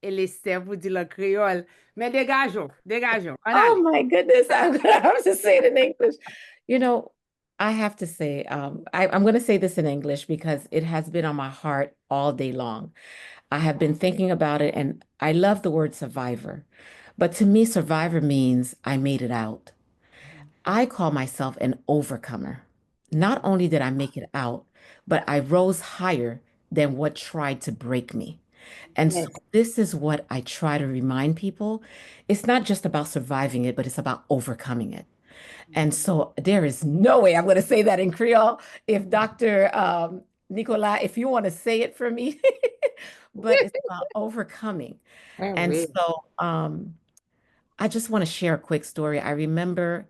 Elise vous dit le créole. Mais dégageons. Oh my goodness. I'm gonna just say it in English. I have to say, I'm going to say this in English because it has been on my heart all day long. I have been thinking about it, and I love the word survivor. But to me, survivor means I made it out. I call myself an overcomer. Not only did I make it out, but I rose higher than what tried to break me. And so Yes. this is what I try to remind people. It's not just about surviving it, but it's about overcoming it. And so there is no way I'm going to say that in Creole. If Dr. Nicola, if you want to say it for me, but it's about overcoming. Ah And oui. so I just want to share a quick story. I remember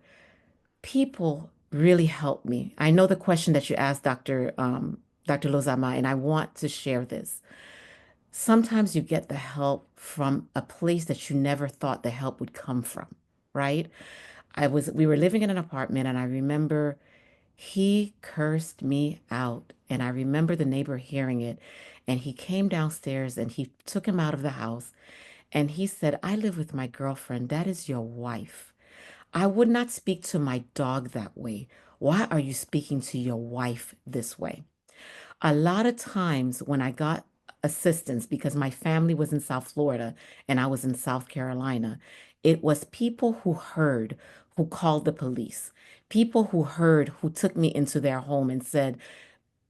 people really helped me. I know the question that you asked, Dr. Lozama, and I want to share this. Sometimes you get the help from a place that you never thought the help would come from, right? We were living in an apartment, and I remember he cursed me out. And I remember the neighbor hearing it, and he came downstairs and he took him out of the house, and he said, I live with my girlfriend. That is your wife. I would not speak to my dog that way. Why are you speaking to your wife this way? A lot of times when I got assistance, because my family was in South Florida and I was in South Carolina, it was people who heard, who called the police, people who heard, who took me into their home and said,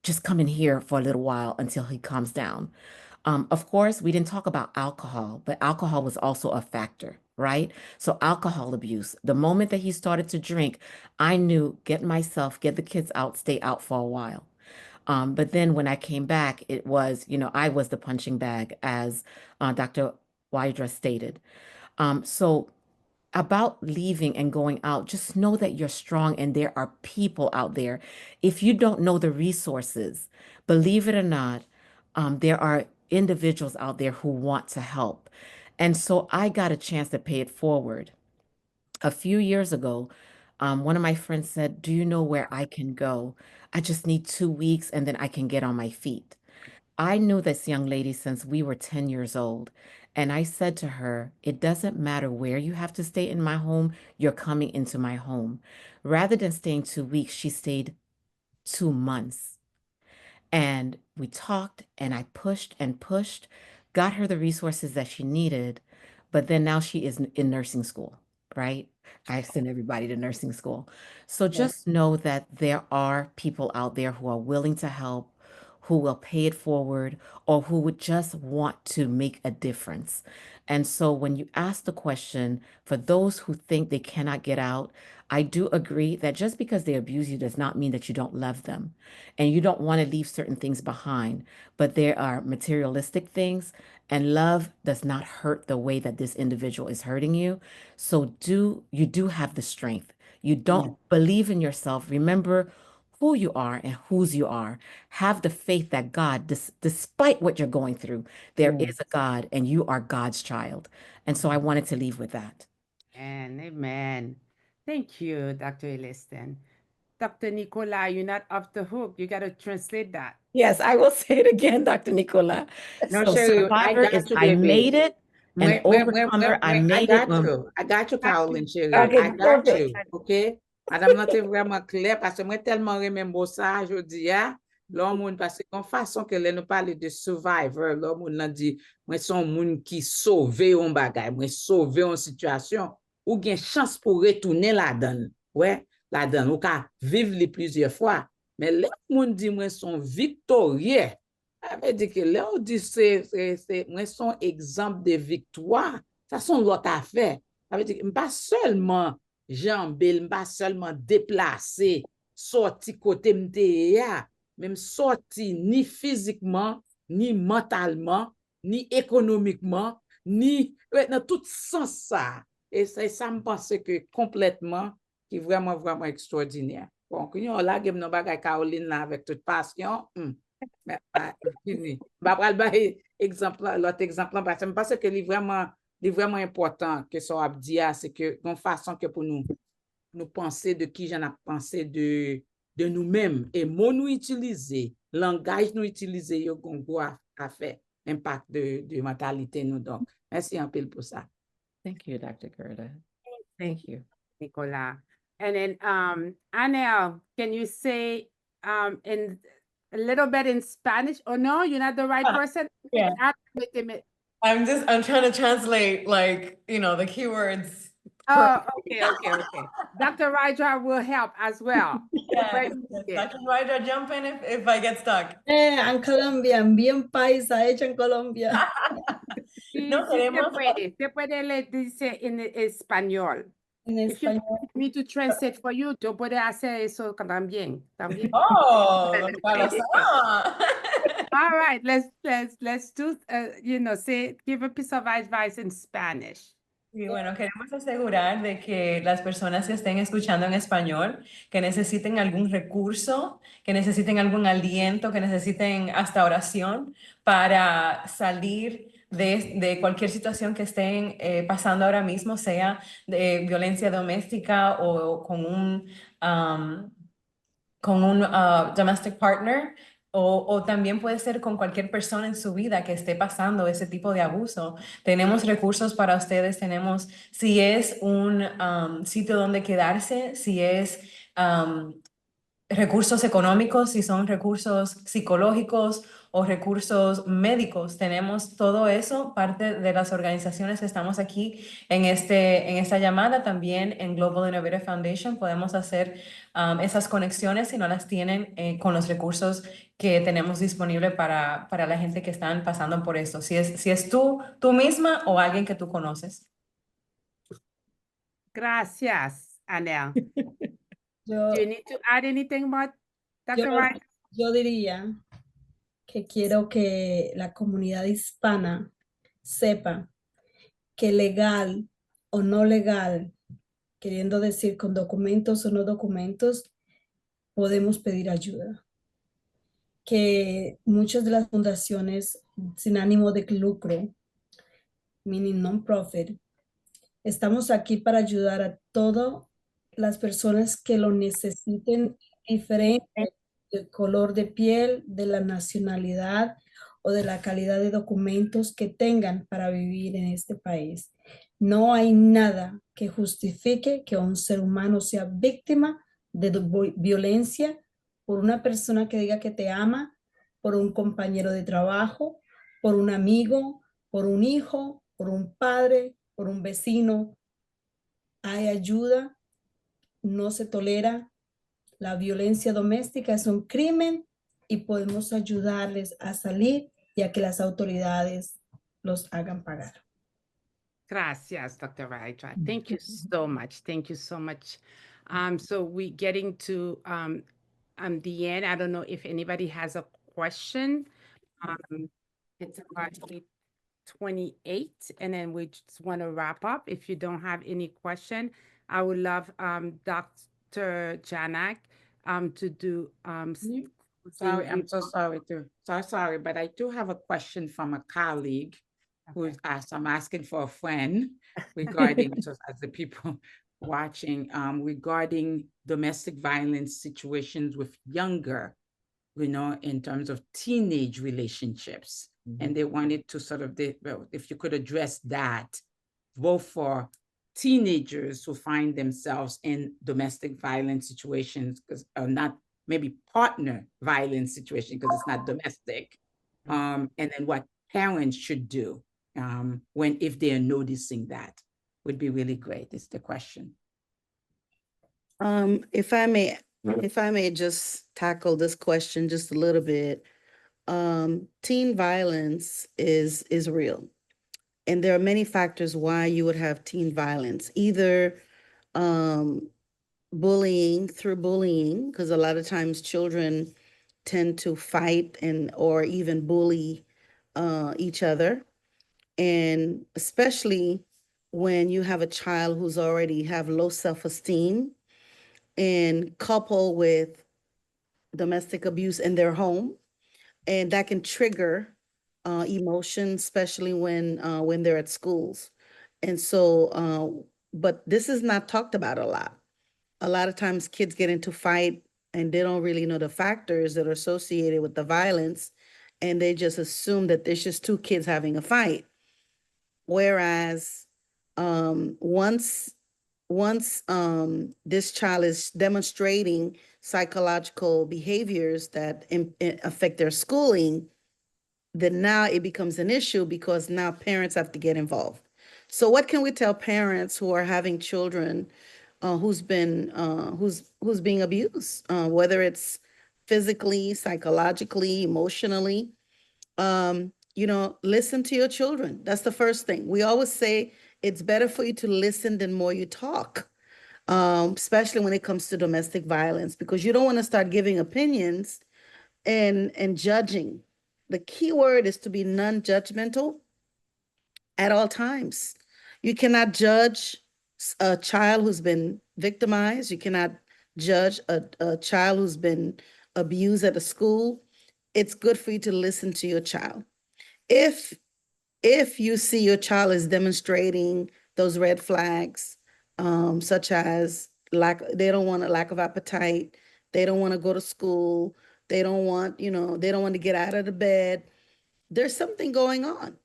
just come in here for a little while until he calms down. Of course, we didn't talk about alcohol, but alcohol was also a factor, right? So alcohol abuse. The moment that he started to drink, I knew get the kids out, stay out for a while. But then when I came back, it was, I was the punching bag, as Dr. Wydra stated. So about leaving and going out, just know that you're strong and there are people out there. If you don't know the resources, believe it or not, there are individuals out there who want to help. And so I got a chance to pay it forward. A few years ago, one of my friends said, do you know where I can go? I just need 2 weeks and then I can get on my feet. I knew this young lady since we were 10 years old. And I said to her, it doesn't matter where you have to stay in my home, you're coming into my home. Rather than staying 2 weeks, she stayed 2 months. And we talked and I pushed and pushed, got her the resources that she needed. But then now she is in nursing school, right? I send everybody to nursing school. So Yes. just know that there are people out there who are willing to help, who will pay it forward, or who would just want to make a difference. And so when you ask the question, for those who think they cannot get out, I do agree that just because they abuse you does not mean that you don't love them and you don't want to leave certain things behind. But there are materialistic things, and love does not hurt the way that this individual is hurting you. So you do have the strength. You Yes. don't believe in yourself. Remember who you are and whose you are. Have the faith that God, despite what you're going through, there Yes. is a God and you are God's child. And so I wanted to leave with that. And amen. Thank you, Dr. Eliston. Dr. Nicola, you're not off the hook. You got to translate that. Yes, I will say it again, Dr. Nicola. No, So Sherry, I survivor is got you, I baby. made it, and overcomer, I I made it got when. you. I got you, Got Caroline, you. chérie. Okay, I got perfect. you. OK? Madame, nan te vraiment clair parce que moi tellement remè mot ça jodi ya. L'homme moun parce que façon que nous parle de survivor, l'homme moun nan dit moi son moun qui sauve un bagay, moi sauve une situation ou gen chance pour retourner la donne. Ouais, la donne ou ka vivre les plusieurs fois. Mais l'homme moun dit moi son victorieux. Ça veut dire que là, on dit moi son exemple de victoire, ça son l'autre affaire. Ça veut dire que pas seulement jambé, pas seulement déplacé, sorti côté m'te même sorti ni physiquement, ni mentalement, ni économiquement, ni dans tout sens ça. Et ça me pense que complètement qui est vraiment, vraiment extraordinaire. Bon, quand on a gagné nos bagages Caroline là avec toute passion, mais fini. Exemple, l'autre exemple, parce que c'est vraiment important que ça a dit, c'est que d'une façon que pour nous penser de qui j'en ai pensé de nous-mêmes et mots nous utiliser, langage nous utiliser, il y a un gros à faire impact de mentalité nous donc. Merci un peu pour ça. Thank you, Dr. Gerda. Thank you. Nicola. And then, Anel, can you say, in a little bit in Spanish. Oh no, you're not the right Ah, person. yeah. I'm trying to translate, like, the keywords. Oh, okay. Dr. Raja will help as well. Yes, Dr. Ryder, jump in if I get stuck. I'm Colombian, bien paisa, hecha en Colombia. Sí, No, sí queremos. se puede le dice en español. En If you español. want me to translate for you, tú puedes hacer eso también. Oh, Doctora Lozama. All right, let's do, give a piece of advice in Spanish. Y bueno, queremos asegurar de que las personas que estén escuchando en español, que necesiten algún recurso, que necesiten algún aliento, que necesiten hasta oración para salir de cualquier situación que estén pasando ahora mismo, sea de violencia doméstica o con un domestic partner, o también puede ser con cualquier persona en su vida que esté pasando ese tipo de abuso. Tenemos recursos para ustedes, tenemos, si es un sitio donde quedarse, si es recursos económicos, si son recursos psicológicos o recursos médicos. Tenemos todo eso, parte de las organizaciones que estamos aquí en esta llamada, también en Global Innovative Foundation. Podemos hacer esas conexiones si no las tienen con los recursos que tenemos disponible para la gente que están pasando por esto. Si es tú misma o alguien que tú conoces. Gracias, Anel. Yo, Do you need to add anything more, yo, Dr. Wright? yo diría que quiero que la comunidad hispana sepa que legal o no legal, queriendo decir con documentos o no documentos, podemos pedir ayuda. Que muchas de las fundaciones sin ánimo de lucro, meaning non-profit, estamos aquí para ayudar a todas las personas que lo necesiten, diferente del color de piel, de la nacionalidad o de la calidad de documentos que tengan para vivir en este país. No hay nada que justifique que un ser humano sea víctima de violencia por una persona que diga que te ama, por un compañero de trabajo, por un amigo, por un hijo, por un padre, por un vecino. Hay ayuda, no se tolera. La violencia doméstica es un crimen y podemos ayudarles a salir y a que las autoridades los hagan pagar. Gracias, Dr. Wright. Thank you so much. Thank you so much. So we're getting to the end. I don't know if anybody has a question. It's about 8:28, and then we just want to wrap up. If you don't have any question, I would love Dr. Janak to do Sorry, I'm so sorry sorry, but I do have a question from a colleague who's asked. I'm asking for a friend regarding, so as the people watching, regarding domestic violence situations with younger, in terms of teenage relationships. And they wanted to sort of, if you could address that, both for teenagers who find themselves in domestic violence situations, because not maybe partner violence situation, because it's not domestic, and then what parents should do if they are noticing that would be really great, is the question. If I may just tackle this question just a little bit. Teen violence is real. And there are many factors why you would have teen violence, either bullying, because a lot of times children tend to fight or even bully each other. And especially when you have a child who's already have low self-esteem, and couple with domestic abuse in their home, and that can trigger emotions, especially when they're at schools. And so, but this is not talked about a lot. A lot of times kids get into fight and they don't really know the factors that are associated with the violence, and they just assume that there's just two kids having a fight. Whereas once this child is demonstrating psychological behaviors that affect their schooling, then now it becomes an issue because now parents have to get involved. So what can we tell parents who are having children who's being abused, whether it's physically, psychologically, emotionally? Listen to your children. That's the first thing. We always say it's better for you to listen than more you talk, especially when it comes to domestic violence, because you don't want to start giving opinions and judging. The key word is to be non-judgmental at all times. You cannot judge a child who's been victimized. You cannot judge a child who's been abused at a school. It's good for you to listen to your child. If you see your child is demonstrating those red flags, such as they don't want a lack of appetite, they don't want to go to school, they don't want to get out of the bed, there's something going on.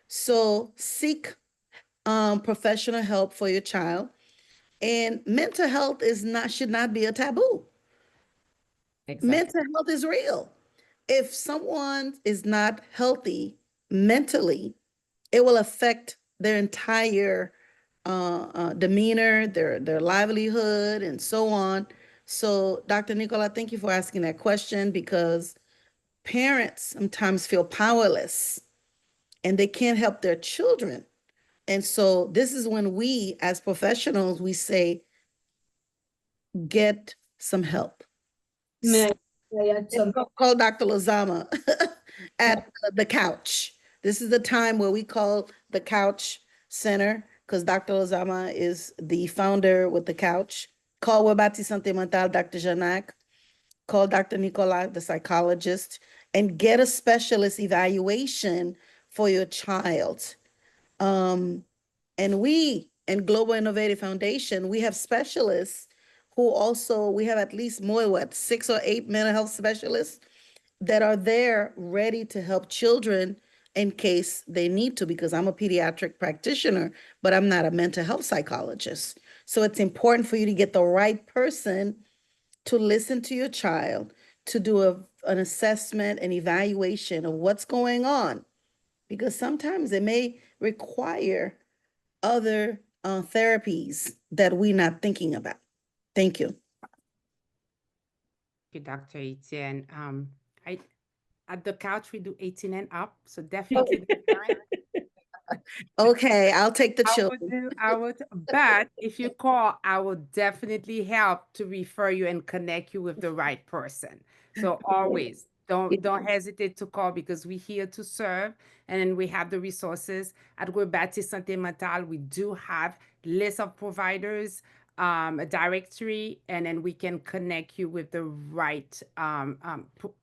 So seek professional help for your child. And mental health should not be a taboo. Exactly. Mental health is real. If someone is not healthy mentally, it will affect their entire demeanor, their livelihood, and so on. So, Dr. Nicola, thank you for asking that question, because parents sometimes feel powerless and they can't help their children. And so this is when we, as professionals, we say, get some help. Call Dr. Lozama at the couch. This is the time where we call the Couch Center, because Dr. Lozama is the founder with the couch. Call Rebati Sante Mentale, Dr. Janak. Call Dr. Nicola, the psychologist, and get a specialist evaluation for your child. And we in Global Innovative Foundation, we have specialists we have at least 6 or 8 mental health specialists that are there ready to help children in case they need to, because I'm a pediatric practitioner, but I'm not a mental health psychologist. So it's important for you to get the right person to listen to your child, to do an assessment and evaluation of what's going on, because sometimes it may require other therapies that we're not thinking about. Thank you. You, Dr. Etienne. I At the couch we do 18 and up, so definitely the parent. Okay, I'll take the children. But if you call, I will definitely help to refer you and connect you with the right person. So always don't hesitate to call, because we're here to serve, and then we have the resources at Rebati Sante Mentale. We do have lists of providers, a directory, and then we can connect you with the right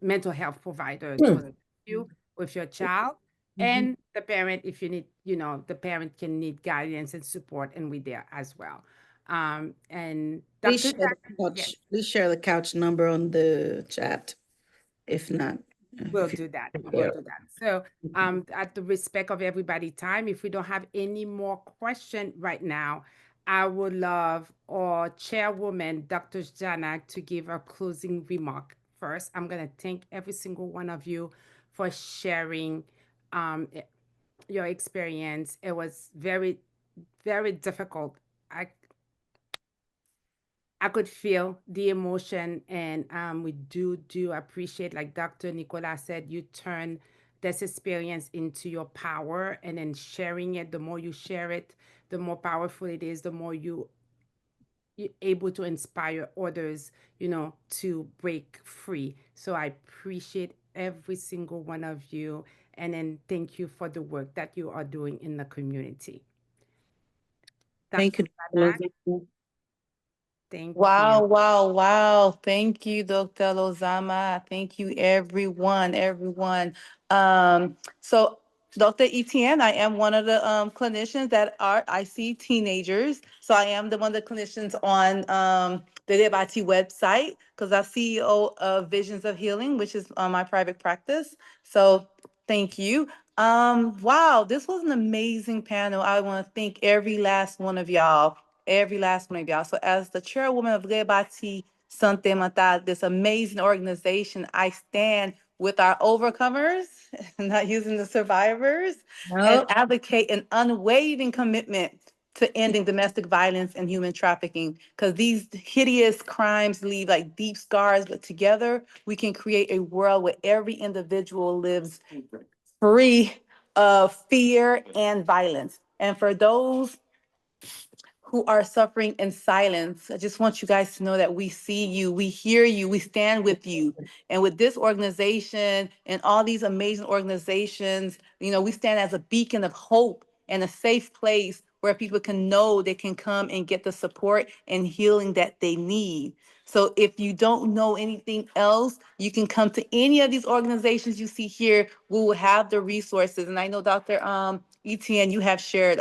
mental health provider to help you with your child. And the parent, if you need, the parent can need guidance and support, and we're there as well. And Please Dr. share the Jack, couch. yes, Please share the couch number on the chat. If not, we'll do that. We'll do that. So, at the respect of everybody time, if we don't have any more question right now, I would love our chairwoman, Dr. Janak, to give a closing remark. First, I'm going to thank every single one of you for sharing your experience. It was very, very difficult. I could feel the emotion, and we do appreciate, like Dr. Nicola said, you turn this experience into your power, and then sharing it. The more you share it, the more powerful it is. The more you're able to inspire others, to break free. So I appreciate every single one of you, and then thank you for the work that you are doing in the community. thank Dr. you, Banak, Dr. Lozama. thank Wow, you. wow, wow. Thank you, Dr. Lozama. Thank you, everyone, everyone. So Dr. Etienne, I am one of the clinicians I see teenagers. So I am one of the clinicians on the Rebati website, because I'm CEO of Visions of Healing, which is my private practice. So thank you. Wow, this was an amazing panel. I want to thank every last one of y'all. every last one of y'all. So as the chairwoman of Rebati Sante Mentale, this amazing organization, I stand with our overcomers, not using the survivors, and advocate an unwavering commitment to ending domestic violence and human trafficking, because these hideous crimes leave like deep scars, but together we can create a world where every individual lives free of fear and violence. And for those who are suffering in silence, I just want you guys to know that we see you, we hear you, we stand with you. And with this organization and all these amazing organizations, you know, we stand as a beacon of hope and a safe place where people can know they can come and get the support and healing that they need. So if you don't know anything else, you can come to any of these organizations you see here. We will have the resources. And I know Dr. Etienne, you have shared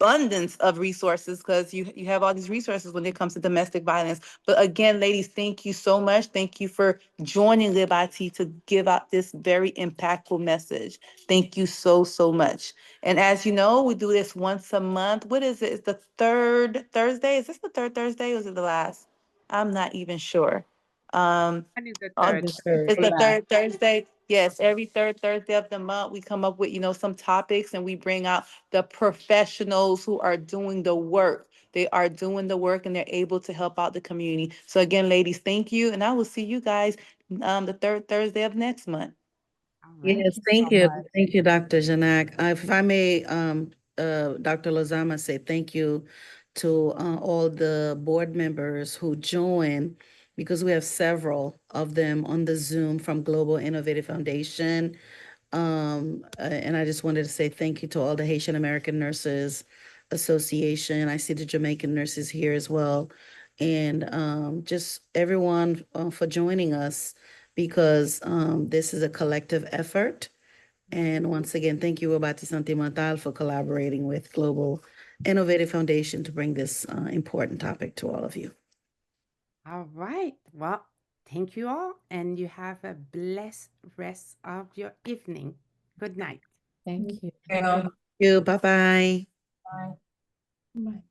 abundance of resources, because you have all these resources when it comes to domestic violence. But again, ladies, thank you so much. Thank you for joining Rebati to give out this very impactful message. Thank you so, so much. And as you know, we do this once a month. What is it? It's the third Thursday. Is this the third Thursday or is it the last? I'm not even sure. When is the third? It's the third Thursday. Yes, every third Thursday of the month, we come up with, you know, some topics, and we bring out the professionals who are doing the work. They are doing the work and they're able to help out the community. So again, ladies, thank you. And I will see you guys the third Thursday of next month. All right. Yes, thank you. Thank you, Dr. Janak. If I may, Dr. Lozama, say thank you to all the board members who join, because we have several of them on the Zoom from Global Innovative Foundation. And I just wanted to say thank you to all the Haitian American Nurses Association. I see the Jamaican nurses here as well. And just everyone for joining us, because this is a collective effort. And once again, thank you, Rebati Sante Mentale, for collaborating with Global Innovative Foundation to bring this important topic to all of you. All right. Well, thank you all, and you have a blessed rest of your evening. Good night. Thank you. You know, Thank you. Bye-bye. Bye.